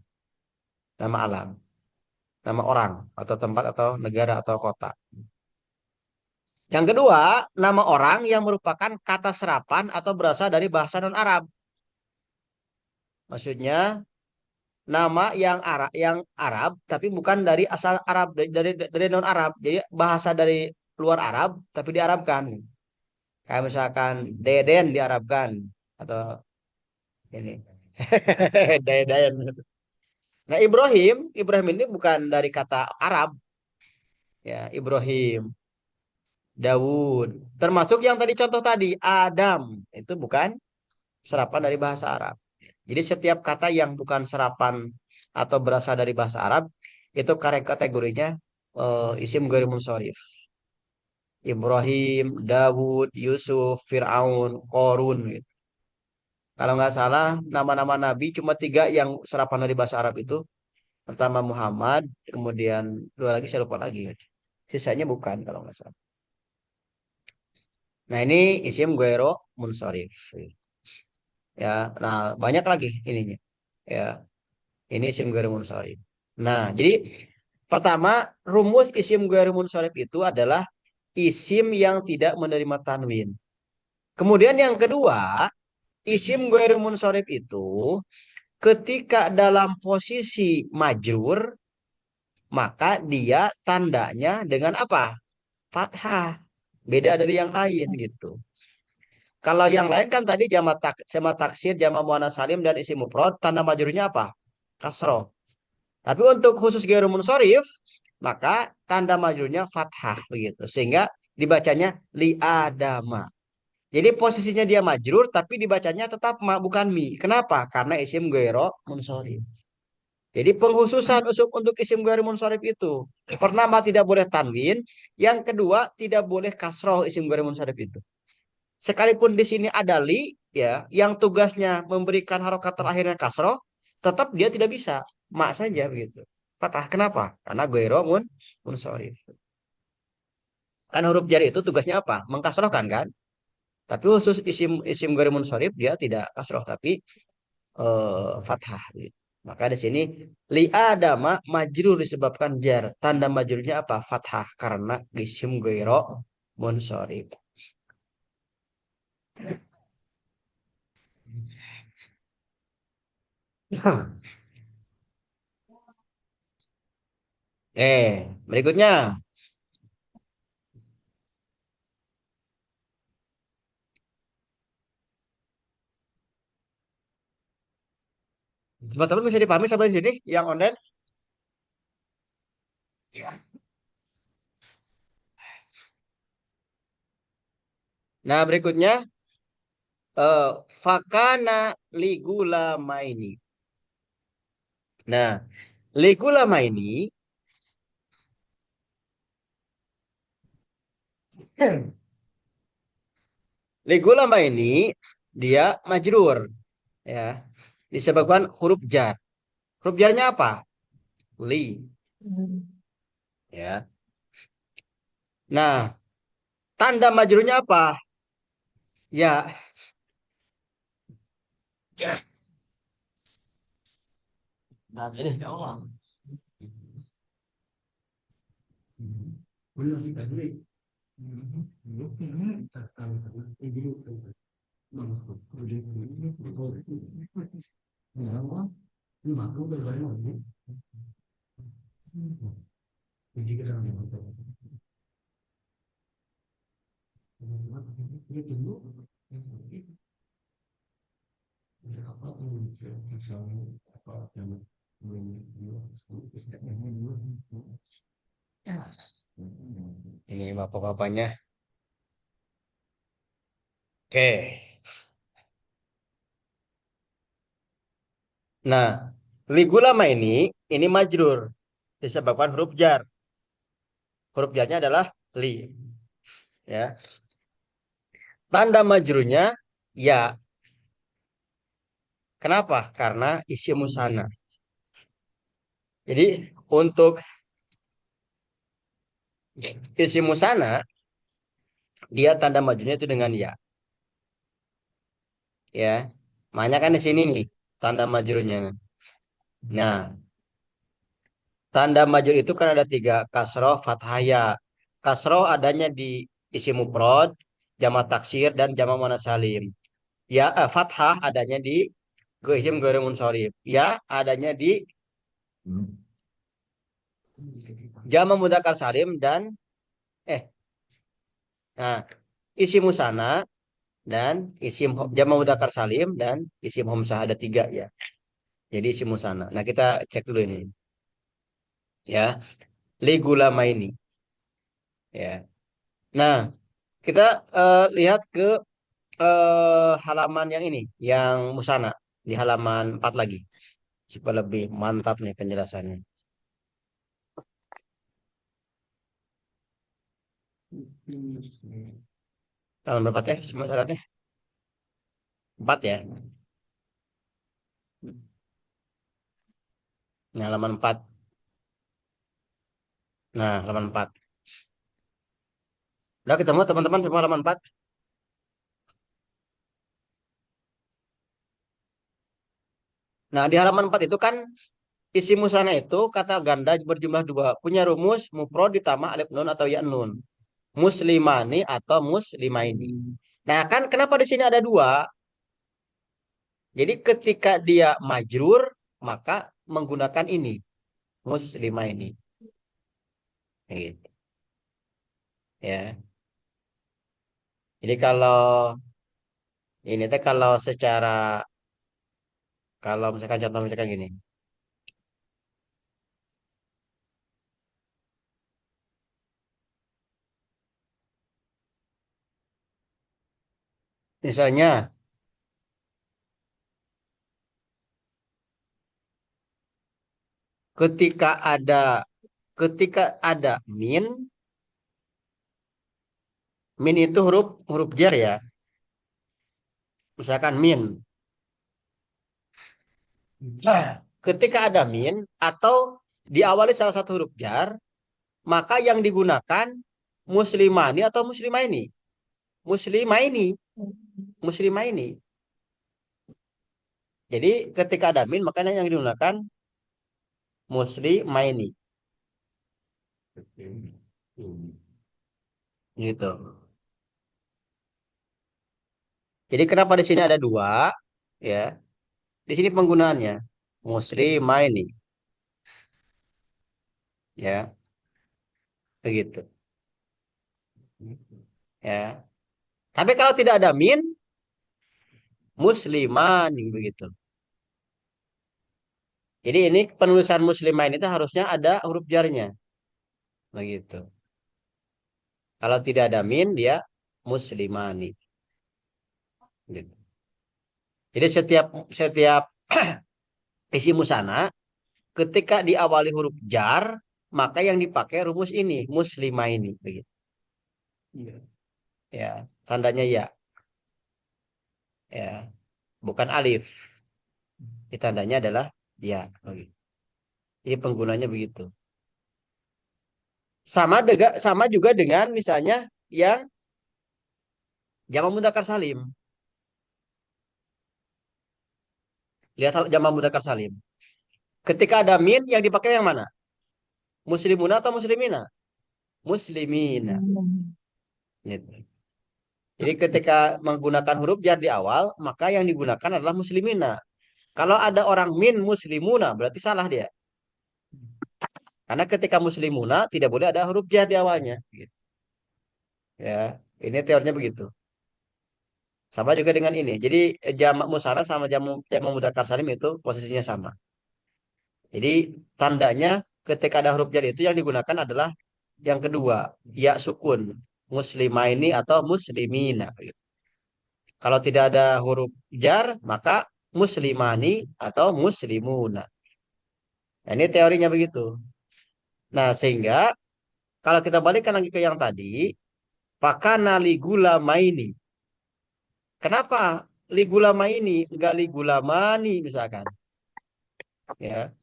[SPEAKER 1] Nama alam, nama orang atau tempat atau negara atau kota. Yang kedua, nama orang yang merupakan kata serapan atau berasal dari bahasa non-Arab. Maksudnya nama yang Arab tapi bukan dari asal Arab dari non-Arab. Jadi bahasa dari luar Arab tapi diarabkan. Kayak misalkan Deden diarabkan atau ini Deden. Nah, Ibrahim ini bukan dari kata Arab ya, Ibrahim, Dawud. Termasuk yang tadi contoh tadi Adam, itu bukan serapan dari bahasa Arab. Jadi setiap kata yang bukan serapan atau berasal dari bahasa Arab itu kategorinya isim ghairi munsharif. Ibrahim, Dawud, Yusuf, Fir'aun, Korun gitu. Kalau nggak salah nama-nama nabi cuma tiga yang serapan dari bahasa Arab itu. Pertama Muhammad, kemudian dua lagi saya lupa lagi. Sisanya bukan kalau nggak salah. Nah ini isim ghairu munsharif. Ya, nah banyak lagi ininya. Ya, ini isim ghairu munsharif. Nah, jadi pertama, rumus isim ghairu munsharif itu adalah isim yang tidak menerima tanwin. Kemudian yang kedua, isim ghairu munsharif itu ketika dalam posisi majrur, maka dia tandanya dengan apa? Fathah. Beda dari yang lain gitu. Kalau yang lain kan tadi jamak taksir, jamak muannats salim dan isim mufrad, tanda majrurnya apa? Kasroh. Tapi untuk khusus ghairu munsharif, maka tanda majrurnya fathah begitu. Sehingga dibacanya li adama. Jadi posisinya dia majrur tapi dibacanya tetap ma bukan mi. Kenapa? Karena isim ghairu munsharif. Jadi penghususan untuk isim ghairu munsharif itu. Pertama tidak boleh tanwin, yang kedua tidak boleh kasroh isim ghairu munsharif itu. Sekalipun di sini ada li ya yang tugasnya memberikan harokat terakhirnya kasroh, tetap dia tidak bisa mak saja begitu. Patah. Kenapa? Karena ghairu munsharif. Kan huruf jar itu tugasnya apa? Mengkasrohkan kan? Tapi khusus isim ghairu munsharif dia tidak kasroh tapi fathah gitu. Maka di sini li adama majrur disebabkan jar. Tanda majrurnya apa? Fathah karena isim ghairu munsharif. Berikutnya. Teman-teman bisa dipahami sampai sini yang online? Nah, berikutnya fakana ligula maini. Nah, ligula maini ligula maini dia majrur ya. Disebabkan huruf jar. Huruf jarnya apa? Li ya. Nah, tanda majrurnya apa? Ya. Nah, ini ya Allah. Ini bapak-bapaknya. Oke. Nah, ligulama ini majrur disebabkan huruf jar. Huruf jarnya adalah li. Ya. Tanda majrurnya ya. Kenapa? Karena isi musana. Jadi untuk isi musana dia tanda majrurnya itu dengan ya. Ya. Makanya kan di sini nih tanda majrurnya. Nah, tanda majrur itu kan ada tiga, kasroh, fathah, ya. Kasroh adanya di isim mufrad, jamak taksir, dan jamak muannas salim. Ya, fathah adanya di isim ghairi munsharif. Ya, adanya di jamak mudzakkar salim dan eh nah isim musana dan jamak mudzakkar salim dan isim homsah ada tiga ya. Jadi isim musana. Nah, kita cek dulu ini ya. Ligulama ini ya. Nah, kita lihat ke halaman yang ini, yang musana di halaman 4 lagi. Supaya lebih mantap nih penjelasannya. Halaman berapa teh? Musana teh? 4 ya. Nah, halaman 4. Nah, halaman 4. Udah ketemu teman-teman semua halaman 4? Nah, di halaman 4 itu kan isi musana itu kata ganda berjumlah 2. Punya rumus mufrad ditambah alif nun atau ya nun. Muslimani atau muslimaini. Nah, kan kenapa di sini ada 2? Jadi ketika dia majrur, maka menggunakan ini. Muslimaini. Gitu. Ya. Jadi ini teh kalau misalkan contoh misalkan gini. Misalnya ketika ada ketika ada min itu huruf huruf jar ya. Misalkan min. Nah, ketika ada min atau diawali salah satu huruf jar, maka yang digunakan muslimani atau muslimaini. Muslimaini, muslimaini. Jadi ketika ada min, makanya yang digunakan muslimaini. Gitu. Jadi kenapa di sini ada 2? Ya, di sini penggunaannya muslimaini. Ya, begitu. Ya. Tapi kalau tidak ada min, muslimani begitu. Jadi ini penulisan muslimain itu harusnya ada huruf jarnya. Begitu. Kalau tidak ada min, dia muslimani. Gitu. Jadi setiap setiap isi musana ketika diawali huruf jar, maka yang dipakai rumus ini muslimaini begitu. Ya, tandanya ya. Ya, bukan alif. Ini tandanya adalah ya. Begitu. Jadi penggunanya begitu. Sama juga dengan misalnya yang jamak mudzakkar salim. Lihat jamak mudzakkar salim. Ketika ada min yang dipakai yang mana? Muslimuna atau muslimina? Muslimina. Gitu. Jadi ketika menggunakan huruf jar di awal, maka yang digunakan adalah muslimina. Kalau ada orang min muslimuna, berarti salah dia. Karena ketika muslimuna tidak boleh ada huruf jar di awalnya. Gitu. Ya, ini teorinya begitu. Sama juga dengan ini. Jadi jamak musara sama jamak mudzakkar salim itu posisinya sama. Jadi tandanya ketika ada huruf jar itu yang digunakan adalah yang kedua, ya sukun. Muslimaini atau muslimina. Kalau tidak ada huruf jar, maka muslimani atau muslimuna. Nah, ini teorinya begitu. Nah, sehingga kalau kita balikkan lagi ke yang tadi, pakana ligulama ini. Kenapa ligulama ini enggak ligulamani misalkan? Ya.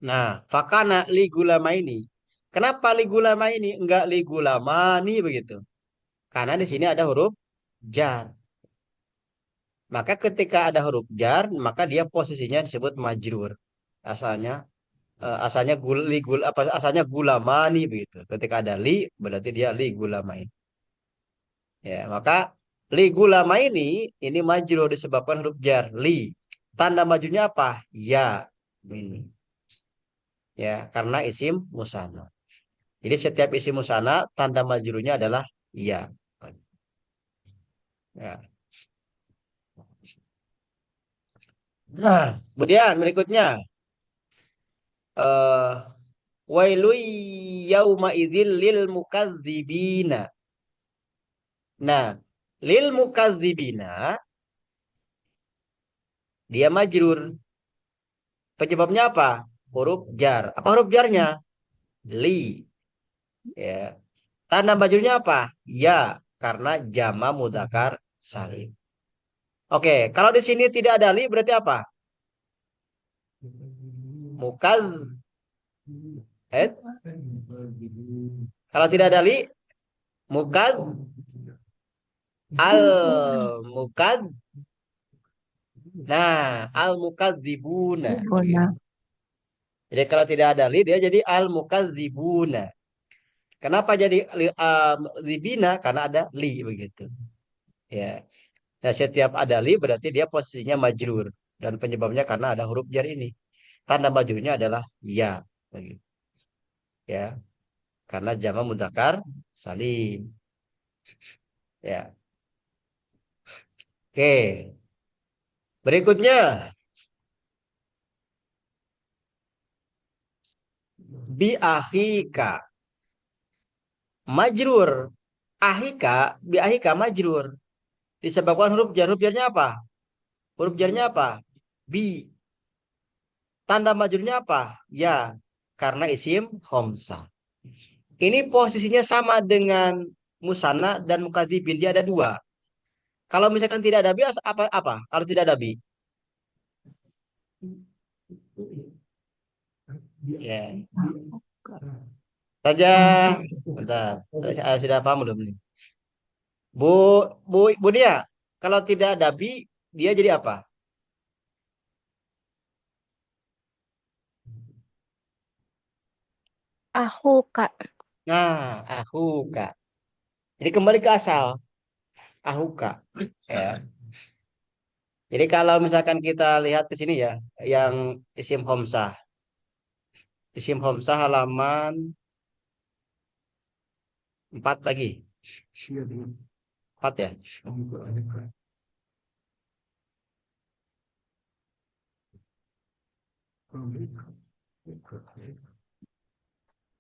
[SPEAKER 1] Nah, fakana ligulama ini. Kenapa ligulama ini enggak ligulamani begitu? Karena di sini ada huruf jar. Maka ketika ada huruf jar, maka dia posisinya disebut majrur. Asalnya asalnya apa asalnya gulamani begitu. Ketika ada li berarti dia li gulamain. Ya, maka li gulama ini majrur disebabkan huruf jar li. Tanda majunya apa? Ya. Ini. Ya, karena isim musanna. Jadi setiap isim musanna tanda majrurnya adalah ya. Ya. Nah, kemudian berikutnya eh wailu yauma idzil lil mukadzibina. Nah, lil mukadzibina dia majrur. Penyebabnya apa? Huruf jar. Apa huruf jarnya? Li. Ya. Tanda majrurnya apa? Ya, karena jama mudzakkar salim. Oke, kalau di sini tidak ada li berarti apa? Mukaz. Eh? Kalau tidak ada li, mukaz al mukaz. Nah, al mukadzibuna.
[SPEAKER 3] Bona.
[SPEAKER 1] Jadi kalau tidak ada li dia jadi al mukadzibuna. Kenapa jadi libina? Karena ada li begitu. Ya. Nah, setiap ada li berarti dia posisinya majrur dan penyebabnya karena ada huruf jar ini. Tanda majrurnya adalah ya, begitu. Ya, karena jama mudzakkar salim. Ya. Oke. Berikutnya bi akhika majrur. Ahika bi ahika majrur. Disebabkan huruf jar. Huruf jarnya apa? Huruf jarnya apa? Bi. Tanda majrurnya apa? Ya, karena isim khamsah. Ini posisinya sama dengan musanna dan mukadzibin. Dia ada dua. Kalau misalkan tidak ada bi, apa apa? Kalau tidak ada bi, ya. Saja. Bentar. Saya sudah paham belum nih? Bu, Bu Nia, kalau tidak ada bi, dia jadi apa?
[SPEAKER 5] Aku Kak.
[SPEAKER 1] Nah, aku kak. Jadi kembali ke asal. Aku kak. Ya. Jadi kalau misalkan kita lihat ke sini ya, yang isim homsah. Isim homsah halaman 4 lagi. 4 ya.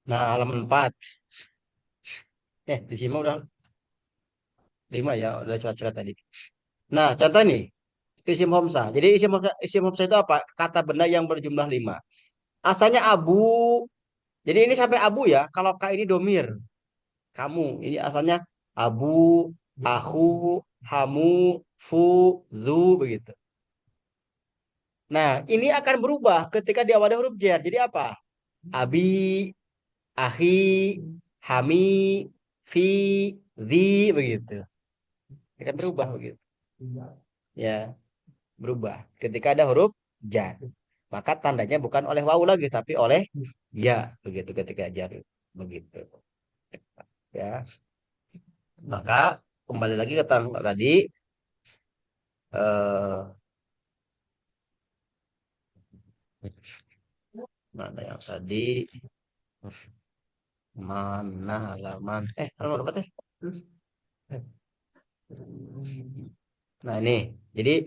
[SPEAKER 1] Nah, halaman 4. Di sini udah 5 ya, udah curhat-curhat tadi. Nah, contoh nih, isim homsah. Jadi isim homsah itu apa? Kata benda yang berjumlah 5. Asalnya abu. Jadi ini sampai abu ya. Kalau kak ini domir. Kamu. Ini asalnya abu, aku, hamu, fu, zu, begitu. Nah, ini akan berubah ketika diawali huruf jar. Jadi apa? Abi, ahi, hami, fi, zi, begitu. Akan berubah begitu. Ya, berubah. Ketika ada huruf jar. Maka tandanya bukan oleh wawu lagi, tapi oleh ya. Begitu ketika jar. Begitu. Ya. Maka kembali lagi ke tadi. Eh, mana yang tadi? Mana halaman? Halaman berapa teh? Nah ini, jadi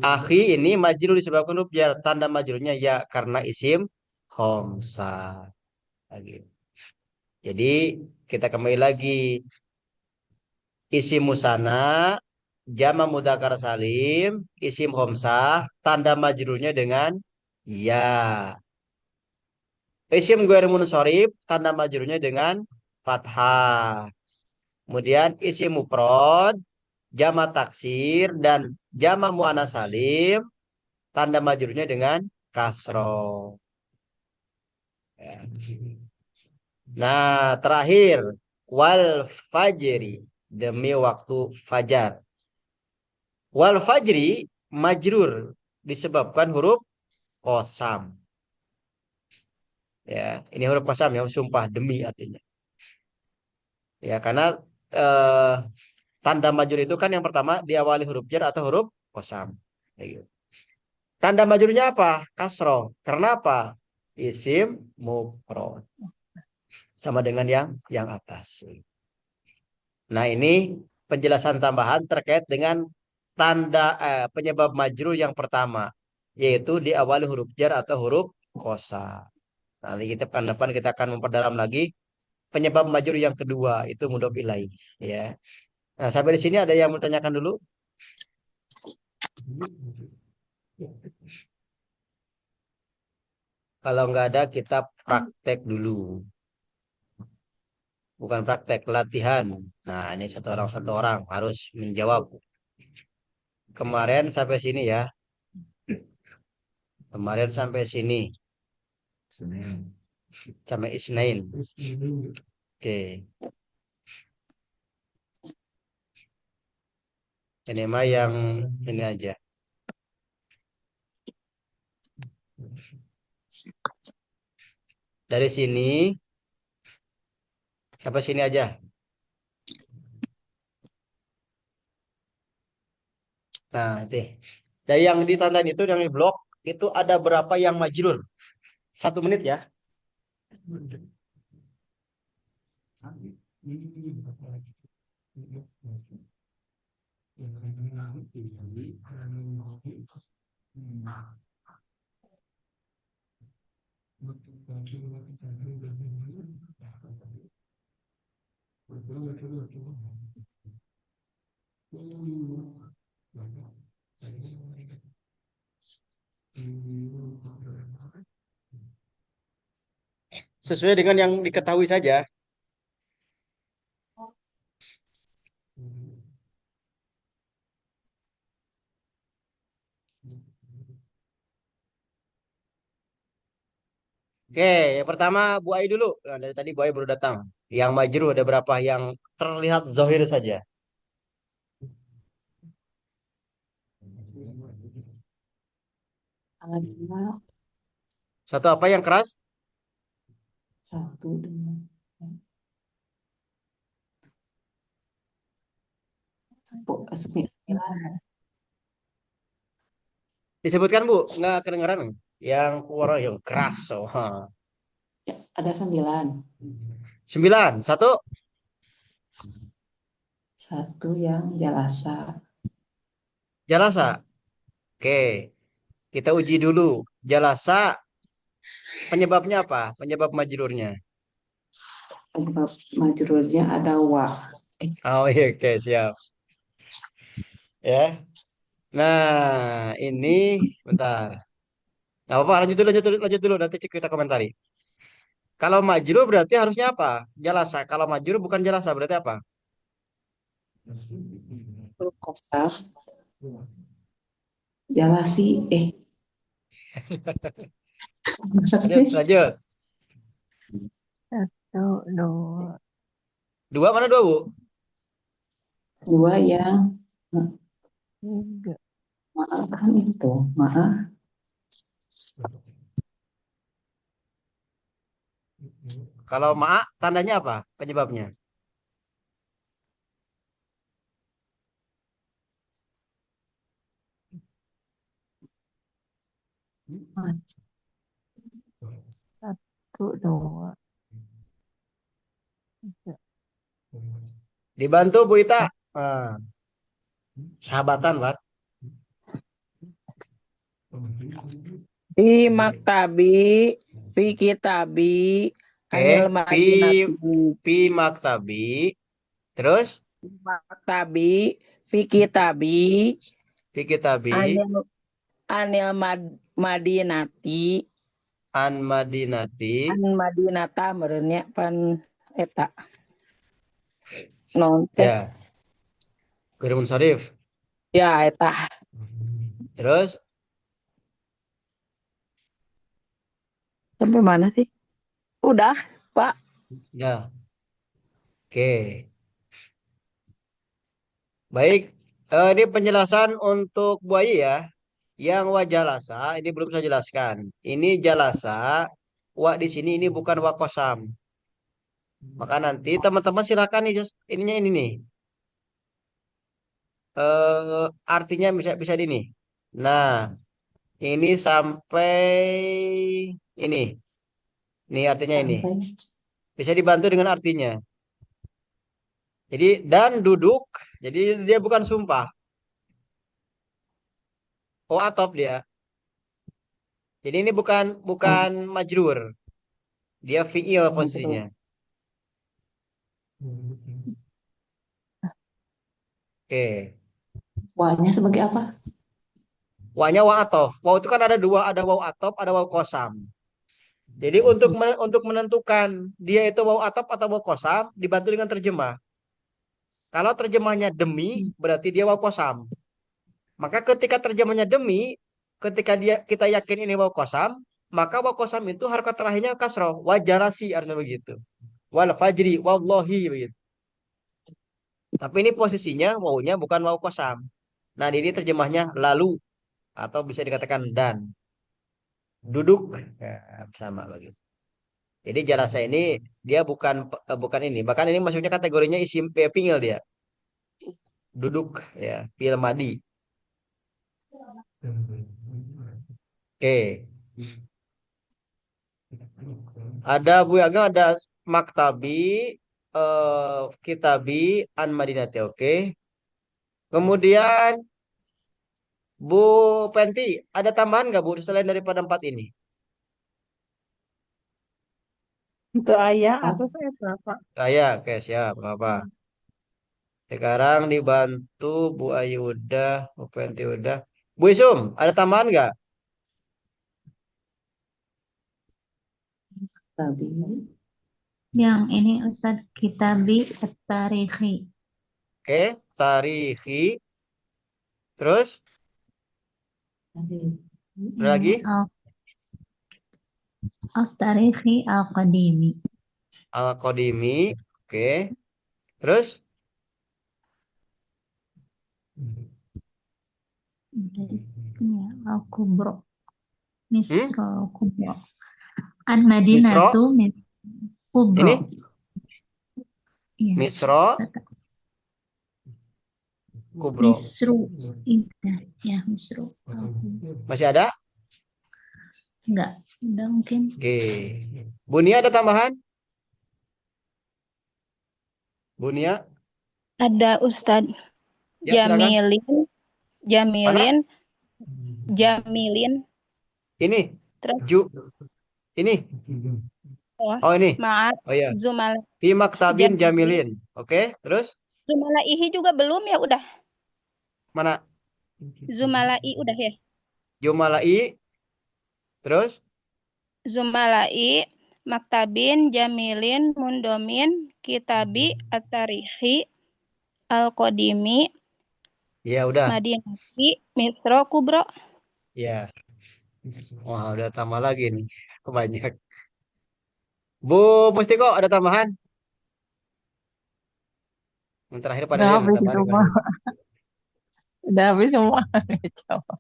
[SPEAKER 1] akhi ini majrur disebabkan huruf jar. Tanda majrurnya ya karena isim homsa. Lagi. Jadi kita kembali lagi isim musana, jama mudzakkar salim, isim homsah, tanda majrurnya dengan ya. Isim ghair munsharif, tanda majrurnya dengan fathah. Kemudian isim mufrad, jama taksir dan jama muannats salim, tanda majrurnya dengan kasroh. Ya. Nah, terakhir wal fajri, demi waktu fajar. Wal fajri majrur disebabkan huruf qasam. Ya, ini huruf qasam ya, sumpah demi artinya. Ya, karena eh, tanda majrur itu kan yang pertama diawali huruf jar atau huruf qasam. Ya, gitu. Tanda majrurnya apa? Kasroh. Karena apa? Isim mufrad. Sama dengan yang atas. Nah, ini penjelasan tambahan terkait dengan tanda penyebab majrur yang pertama, yaitu diawali huruf jar atau huruf qasam. Nanti kita pekan depan kita akan memperdalam lagi penyebab majrur yang kedua, itu mudhof ilaih, ya. Nah, sampai di sini ada yang mau tanyakan dulu? Kalau nggak ada, kita praktek dulu. Bukan praktek, latihan. Nah, ini satu orang harus menjawab. Kemarin sampai sini ya. Kemarin sampai sini. Sampai Isnain. Oke. Ini mah yang ini aja. Dari sini sampai sini aja. Nah, itu. Dari yang ditandain itu yang di blok itu ada berapa yang majrur? 1 menit ya. Sesuai dengan yang diketahui saja. Oke, yang pertama Bu Ai dulu. Nah, dari tadi Bu Ai baru datang. Yang majrur ada berapa yang terlihat zahir saja?
[SPEAKER 7] Alhamdulillah,
[SPEAKER 1] Satu apa yang keras?
[SPEAKER 7] 1, 2, sembilan.
[SPEAKER 1] Disebutkan Bu, nggak kedengeran. Yang suara yang keras. Oh, ha.
[SPEAKER 7] Ya, ada 9.
[SPEAKER 1] 9. Satu.
[SPEAKER 7] 1 yang jalasa.
[SPEAKER 1] Jalasa. Oke, kita uji dulu. Jalasa, penyebabnya apa? Penyebab majrurnya.
[SPEAKER 7] Penyebab majrurnya ada wa.
[SPEAKER 1] Oh iya, oke, siap. Ya. Nah, ini bentar. Nggak apa-apa, lanjut dulu, lanjut dulu, lanjut dulu. Nanti kita komentari. Kalau majrur berarti harusnya apa? Jalasa. Kalau majrur bukan jalasa, berarti apa?
[SPEAKER 7] Huruf qasam, jalasi,
[SPEAKER 1] Lanjut, lanjut.
[SPEAKER 5] 1, 2,
[SPEAKER 1] Dua mana dua, Bu?
[SPEAKER 7] 2 yang
[SPEAKER 5] 3.
[SPEAKER 7] maaf kan itu, maaf.
[SPEAKER 1] Kalau ma, tandanya apa? Penyebabnya.
[SPEAKER 5] Satu, 2, 3.
[SPEAKER 1] Dibantu Bu Ita. Nah, Sahabatan, Pak.
[SPEAKER 6] Fi maktabi, fi kitabi,
[SPEAKER 1] Oke,
[SPEAKER 6] anil
[SPEAKER 1] pi
[SPEAKER 6] madinati.
[SPEAKER 1] pi maktabi. Terus
[SPEAKER 6] Maktabi, fi kitabi,
[SPEAKER 1] pi kitabi
[SPEAKER 6] anil anil madinati,
[SPEAKER 1] an madinati.
[SPEAKER 6] an madinata merenya pan eta non teh.
[SPEAKER 1] Ya, Guru Munsharif.
[SPEAKER 6] Ya eta.
[SPEAKER 1] Terus
[SPEAKER 6] Sampai mana sih? Udah, Pak.
[SPEAKER 1] ya, oke. Baik, ini penjelasan untuk buaya ya. Yang wa jalasa ini belum saya jelaskan. Ini jalasa, wa di sini ini bukan wa kosam. Maka nanti teman-teman silakan nih ininya ini nih. Artinya bisa bisa ini. Nah, ini sampai ini. Ini artinya ini.
[SPEAKER 7] Sampai
[SPEAKER 1] Bisa dibantu dengan artinya. Jadi dan duduk, jadi dia bukan sumpah. Oh, atop dia. Jadi ini bukan bukan majrur. Dia fiil
[SPEAKER 7] majrur.
[SPEAKER 1] posisinya. Oke.
[SPEAKER 7] Wa-nya sebagai apa?
[SPEAKER 1] Wanya wa atof. Waw itu kan ada dua, ada waw atof, ada waw kosam. Jadi untuk menentukan dia itu waw atof atau waw kosam dibantu dengan terjemah. Kalau terjemahnya demi berarti dia waw kosam. Maka ketika terjemahnya demi, ketika kita yakin ini waw kosam, maka waw kosam itu harokat terakhirnya kasroh. Wajarasi artinya begitu. Wal fajri, wallahi begitu. Tapi ini posisinya wawnya bukan waw kosam. Nah, ini terjemahnya lalu atau bisa dikatakan dan duduk ya, sama begitu. Jadi jalasa ini dia bukan ini. Bahkan ini maksudnya kategorinya isim fiil dia. Duduk ya, fiil madi. Oke. Ada Bu Ageng ada maktabi kitabi an madinati. Oke. Kemudian Bu Penti, ada tambahan nggak Bu selain daripada 4 ini?
[SPEAKER 3] Untuk ayah atau saya berapa?
[SPEAKER 1] Saya, oke siap, nggak apa. Sekarang dibantu Bu Ayu udah, Bu Penti udah. Bu Isum, ada tambahan nggak?
[SPEAKER 7] Tabi.
[SPEAKER 2] Yang ini Ustadz Kitabi At-Tarikhi.
[SPEAKER 1] Oke, tarikhi. Terus, ada lagi?
[SPEAKER 2] At-Tarikhi Al-Qadimi.
[SPEAKER 1] Al-Qadimi. Oke. Terus,
[SPEAKER 2] Ya, Al-Kubro. Misro Kubro.
[SPEAKER 1] Misro?
[SPEAKER 2] An-Madinatu Kubro.
[SPEAKER 1] Ini?
[SPEAKER 2] Iya.
[SPEAKER 1] Misro, Kubro.
[SPEAKER 2] Misru. Iya, ya Misru.
[SPEAKER 1] Masih ada?
[SPEAKER 2] Enggak, udah mungkin.
[SPEAKER 1] Oke. Bunia ada tambahan? Bunia?
[SPEAKER 4] Ada Ustadz.
[SPEAKER 1] Ya, silakan.
[SPEAKER 4] Jamilin, Jamilin.
[SPEAKER 1] Ini.
[SPEAKER 4] Terus
[SPEAKER 1] Ini.
[SPEAKER 4] oh,
[SPEAKER 1] Oh, ini.
[SPEAKER 4] maaf,
[SPEAKER 1] Oh ya.
[SPEAKER 4] Zumala,
[SPEAKER 1] Fi maktabin jamilin. Oke, terus
[SPEAKER 4] Zumalaihi juga belum ya udah.
[SPEAKER 1] mana?
[SPEAKER 4] Zumalai udah ya.
[SPEAKER 1] Jumalai. Terus
[SPEAKER 4] Zumalai, Maktabin, Jamilin, Mundomin, Kitabi, At-Tarikhi, Al-Qadimi,
[SPEAKER 1] ya udah.
[SPEAKER 4] Madinati, Misro, Kubro.
[SPEAKER 1] Ya. Wah, udah tambah lagi nih. Banyak. Bu Mustiko ada tambahan? Yang terakhir pada
[SPEAKER 5] Udah
[SPEAKER 1] dia
[SPEAKER 5] habis
[SPEAKER 1] tambahan
[SPEAKER 5] semua. Udah habis semua. Coba.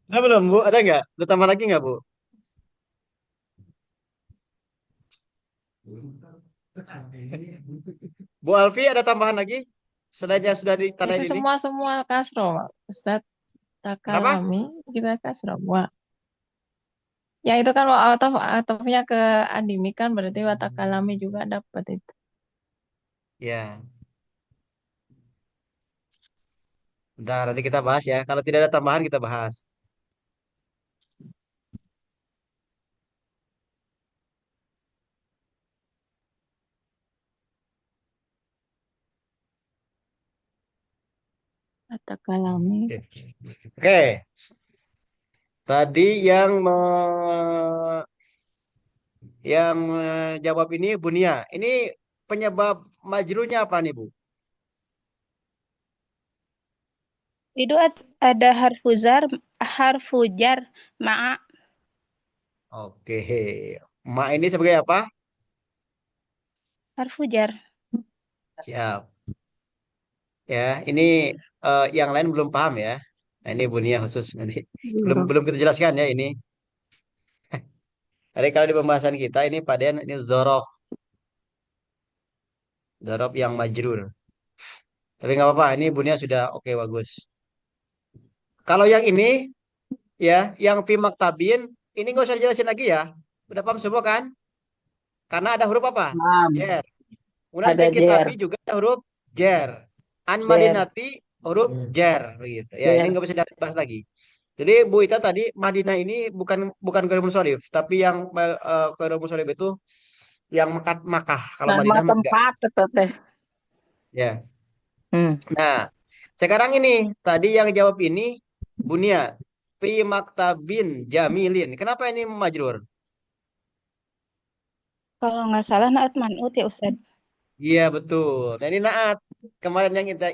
[SPEAKER 1] Ada belum Bu? Ada nggak? Ada tambah lagi nggak Bu? Bu Alfi ada tambahan lagi? Selain yang sudah ditandai
[SPEAKER 5] Itu
[SPEAKER 1] ini?
[SPEAKER 5] semua kasro, Ustadz.
[SPEAKER 1] Kenapa?
[SPEAKER 5] Takalami juga kasro. Wah. Ya itu kan atofnya ke adimi kan berarti watakalami juga dapat itu.
[SPEAKER 1] Ya, bentar nanti kita bahas ya. Kalau tidak ada tambahan kita bahas.
[SPEAKER 5] Kata kalami.
[SPEAKER 1] Oke. Oke, tadi yang jawab ini Bunia. Ini penyebab majrurnya apa nih, Bu?
[SPEAKER 4] Itu ada harfu jar ma'a.
[SPEAKER 1] Oke. Ma ini sebagai apa?
[SPEAKER 4] Harfu jar.
[SPEAKER 1] Siap. Ya, ini yang lain belum paham ya. Nah, ini Bunia khusus nanti. Belum
[SPEAKER 5] Zorof.
[SPEAKER 1] belum kita jelaskan ya ini. Jadi kalau di pembahasan kita ini paden ini zorof yang majrur. Tapi nggak apa-apa, ini Bunia sudah oke bagus. Kalau yang ini ya, yang fi maktabin ini nggak usah dijelasin lagi ya. Udah paham semua kan? Karena ada huruf apa?
[SPEAKER 6] Mam,
[SPEAKER 1] Jer. Kemudian
[SPEAKER 6] ada
[SPEAKER 1] fi
[SPEAKER 6] jer,
[SPEAKER 1] kitabi juga ada huruf jer. An
[SPEAKER 6] jer,
[SPEAKER 1] madinati huruf jer begitu. Ya, ini
[SPEAKER 6] jer.
[SPEAKER 1] nggak bisa dibahas lagi. Jadi Bu Ita tadi Madinah ini bukan Ghairul Munsharif, tapi yang Ghairul Munsharif itu yang Makkah. Kalau
[SPEAKER 6] Nama
[SPEAKER 1] Madinah mah enggak.
[SPEAKER 6] tempat itu teh.
[SPEAKER 1] Ya.
[SPEAKER 6] Hmm.
[SPEAKER 1] Nah, sekarang ini tadi yang jawab ini Bunia fi maktabin jamilin. Kenapa ini majrur?
[SPEAKER 4] Kalau nggak salah naat man'ut ya Ustaz.
[SPEAKER 1] Iya betul. Nah ini naat. Kemarin yang kita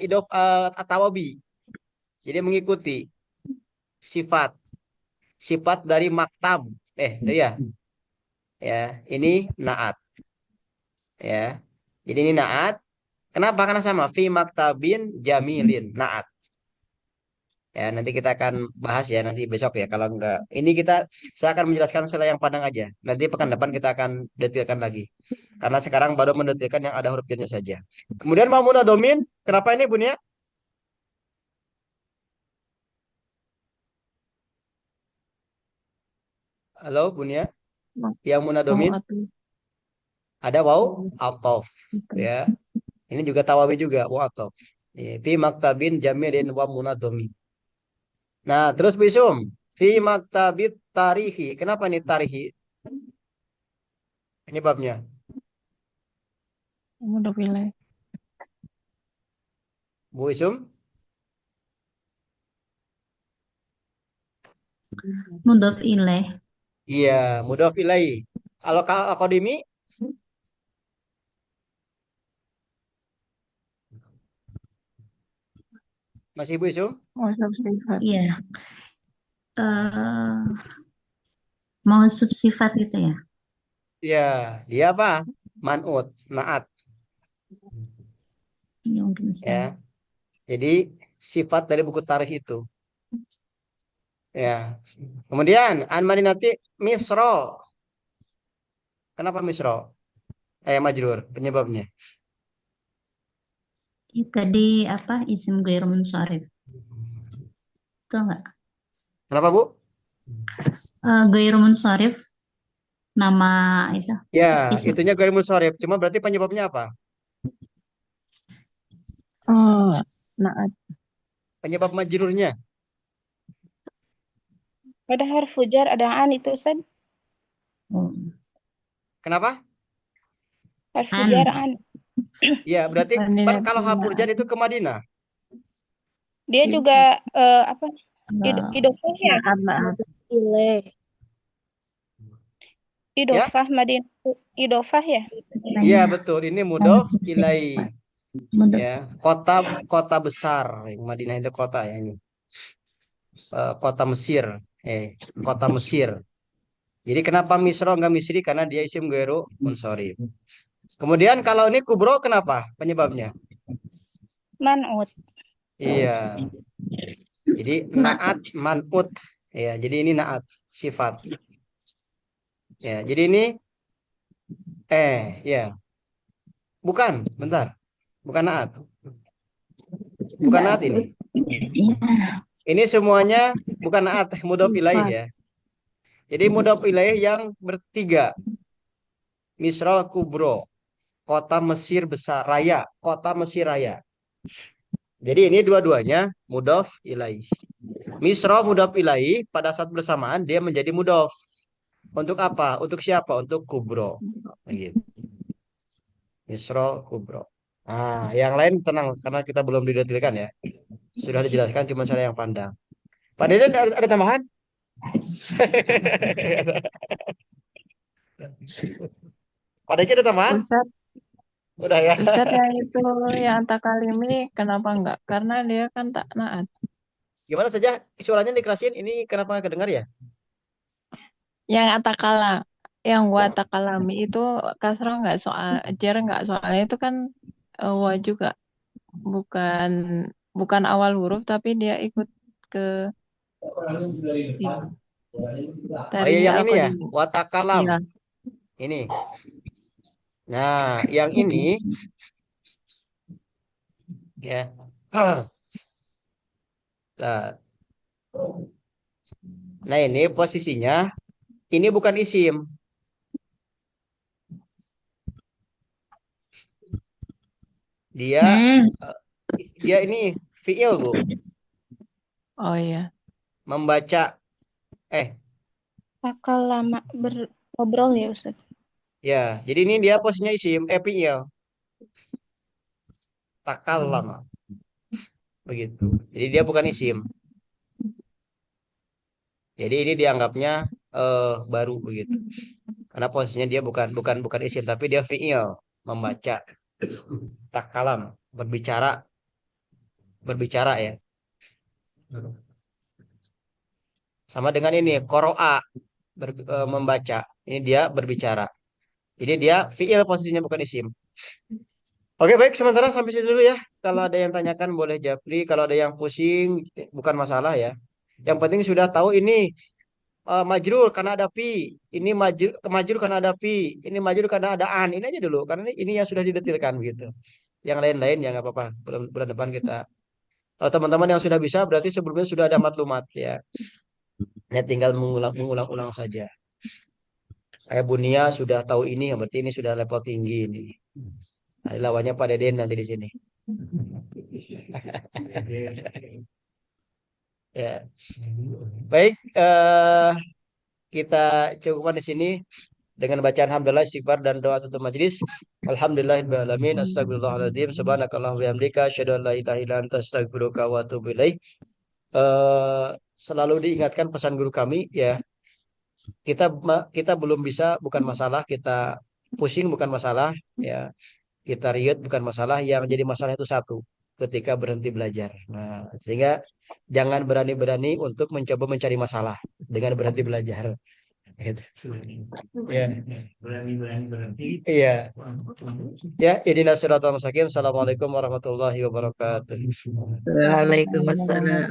[SPEAKER 1] atawabi. Jadi mengikuti sifat sifat dari maktab. Ya, ya. Ini naat. Ya. Jadi ini naat. Kenapa? Karena sama fi maktabin jamilin naat. Ya, nanti kita akan bahas ya nanti besok ya. Kalau enggak, ini saya akan menjelaskan setelah yang padang aja. Nanti pekan depan kita akan detailkan lagi. Karena sekarang baru mendetailkan yang ada huruf J-nya saja. Kemudian Mamunah Domin, kenapa ini Bunia? Halo Bunia,
[SPEAKER 5] Mau
[SPEAKER 1] yang Munadomin
[SPEAKER 5] atu.
[SPEAKER 1] ada waw atof
[SPEAKER 5] Gitu.
[SPEAKER 1] ya. Ini juga tawabi juga waw atof. Fi maktabin jamilin wa munadomin. Nah, terus bisum fi maktabit tarihi. Kenapa ini tarihi? Penyebabnya.
[SPEAKER 5] Udah pilih.
[SPEAKER 1] Bu Isum?
[SPEAKER 2] Mudhof ilaih.
[SPEAKER 1] Iya, mudhof ilaih. Kalau akademi masih Bu Isum?
[SPEAKER 5] Wasap sifat.
[SPEAKER 2] Iya. Eh, mau subsifat gitu ya.
[SPEAKER 1] Iya, dia apa? Man'ut, naat
[SPEAKER 2] Ini mungkin
[SPEAKER 1] ya.
[SPEAKER 2] salah.
[SPEAKER 1] Jadi sifat dari buku tarikh itu. Ya. Kemudian an madinati misro. Kenapa misro? Majrur penyebabnya.
[SPEAKER 2] Ini tadi apa isim ghairu munsharif. Itu enggak?
[SPEAKER 1] Kenapa Bu?
[SPEAKER 2] Ghairu munsharif nama itu
[SPEAKER 1] Ya,
[SPEAKER 2] isim.
[SPEAKER 1] itunya ghairul munsharif. Cuma berarti penyebabnya apa?
[SPEAKER 5] Oh, naat.
[SPEAKER 1] Penyebab majrurnya.
[SPEAKER 4] Ada harfu-jar, ada an itu Ustaz.
[SPEAKER 2] Oh,
[SPEAKER 1] Kenapa?
[SPEAKER 4] Harfu-jar
[SPEAKER 2] an.
[SPEAKER 4] an.
[SPEAKER 1] Ya, berarti kan
[SPEAKER 5] Madinah
[SPEAKER 1] kalau
[SPEAKER 5] Madinah.
[SPEAKER 1] hapurjan itu ke Madinah.
[SPEAKER 4] Dia juga apa?
[SPEAKER 2] Eh,
[SPEAKER 4] Idofah ya?
[SPEAKER 5] Naat.
[SPEAKER 6] Pilih.
[SPEAKER 4] Idofah Madinah. Idofah ya?
[SPEAKER 1] Iya,
[SPEAKER 2] Tanya
[SPEAKER 1] betul. Ini
[SPEAKER 2] nama
[SPEAKER 1] mudhof
[SPEAKER 2] subsifat.
[SPEAKER 1] ilai
[SPEAKER 2] Mudhof.
[SPEAKER 1] ya. Kota besar. Madinah itu kota ya ini. Kota Mesir. Kota Mesir. Jadi kenapa Misro nggak Misri? Karena dia isim ghairu munsharif. Kemudian kalau ini kubro kenapa? Penyebabnya?
[SPEAKER 4] Man'ut.
[SPEAKER 1] Iya. Jadi
[SPEAKER 2] Nah,
[SPEAKER 1] naat manut. Ya, jadi ini naat sifat. Ya, jadi ini ya. Bukan, bentar. Bukan naat. Bukan naat ini.
[SPEAKER 2] iya.
[SPEAKER 1] Ini semuanya bukan naat, mudhof ilaih ya. Jadi mudhof ilaih yang bertiga. Misral kubro. kota Mesir besar raya, kota Mesir raya. Jadi ini dua-duanya mudhof ilaih. Misra mudhof ilaih pada saat bersamaan dia menjadi mudhof. Untuk apa? Untuk siapa? Untuk kubro. Gitu. Misra kubro. Nah, yang lain tenang karena kita belum didetailkan ya. Sudah dijelaskan cuma saya yang pandang. Pak Deden ada tambahan? Pak Deki ada tambahan?
[SPEAKER 5] Ustaz,
[SPEAKER 1] Udah ya.
[SPEAKER 5] Ustaz yang itu yang takalimi kenapa enggak? Karena dia kan tak naat.
[SPEAKER 1] Gimana saja suaranya dikerasin? Ini kenapa nggak kedengar ya?
[SPEAKER 5] Yang atakala, yang wa takalami itu kasrah enggak soal, jar enggak soalnya itu kan wa juga bukan bukan awal huruf tapi dia ikut ke sini.
[SPEAKER 1] Oh iya
[SPEAKER 5] Dari
[SPEAKER 1] yang ini ya,
[SPEAKER 5] al-qadim.
[SPEAKER 1] watakalam.
[SPEAKER 5] Iya.
[SPEAKER 1] Ini. Nah, yang ini ya. Nah, nah ini posisinya ini bukan isim. Dia
[SPEAKER 2] Hmm.
[SPEAKER 1] dia ini fiil, Bu.
[SPEAKER 5] Oh iya.
[SPEAKER 1] Membaca
[SPEAKER 4] Bakal lama berobrol ya Ustaz.
[SPEAKER 1] ya. Jadi ini dia posisinya isim, fiil. Takalam begitu. Jadi dia bukan isim. Jadi ini dianggapnya baru begitu. Karena posisinya dia bukan isim tapi dia fiil, membaca. Takalam, berbicara ya. Sama dengan ini, qoro'a, membaca. Ini dia berbicara. Jadi dia fiil posisinya bukan isim. Oke, baik. Sementara sampai sini dulu ya. Kalau ada yang tanyakan boleh japri. Kalau ada yang pusing, bukan masalah ya. Yang penting sudah tahu ini majrur karena ada fi. Ini majrur karena ada fi. Ini majrur karena ada an. Ini aja dulu. Karena ini yang sudah didetilkan gitu. Yang lain-lain ya nggak apa-apa. Bulan depan kita. Kalau teman-teman yang sudah bisa berarti sebelumnya sudah ada maklumat ya. Ya tinggal mengulang-ulang saja. Saya Bunia sudah tahu ini, berarti ini sudah level tinggi ini. Nah, lawannya Pak Deden nanti di sini. Ya, baik. Kita cukupkan di sini dengan bacaan hamdalah, istighfar dan doa tutup majelis. Alhamdulillahirobbilalamin. Astagfirullahaladzim. Subhanakallahumma wa bihamdika. Asyhadu an la ilaha illa anta astaghfiruka wa atubu ilaik. Eh, Selalu diingatkan pesan guru kami ya. Kita belum bisa bukan masalah, kita pusing bukan masalah ya, kita riut bukan masalah, yang jadi masalah itu satu, ketika berhenti belajar. Nah, sehingga jangan berani-berani untuk mencoba mencari masalah dengan berhenti belajar. Gitu. Ya. Berani-berani berhenti. Iya. Ya, ini siratal mustaqim. Assalamualaikum warahmatullahi wabarakatuh.
[SPEAKER 6] Waalaikumsalam.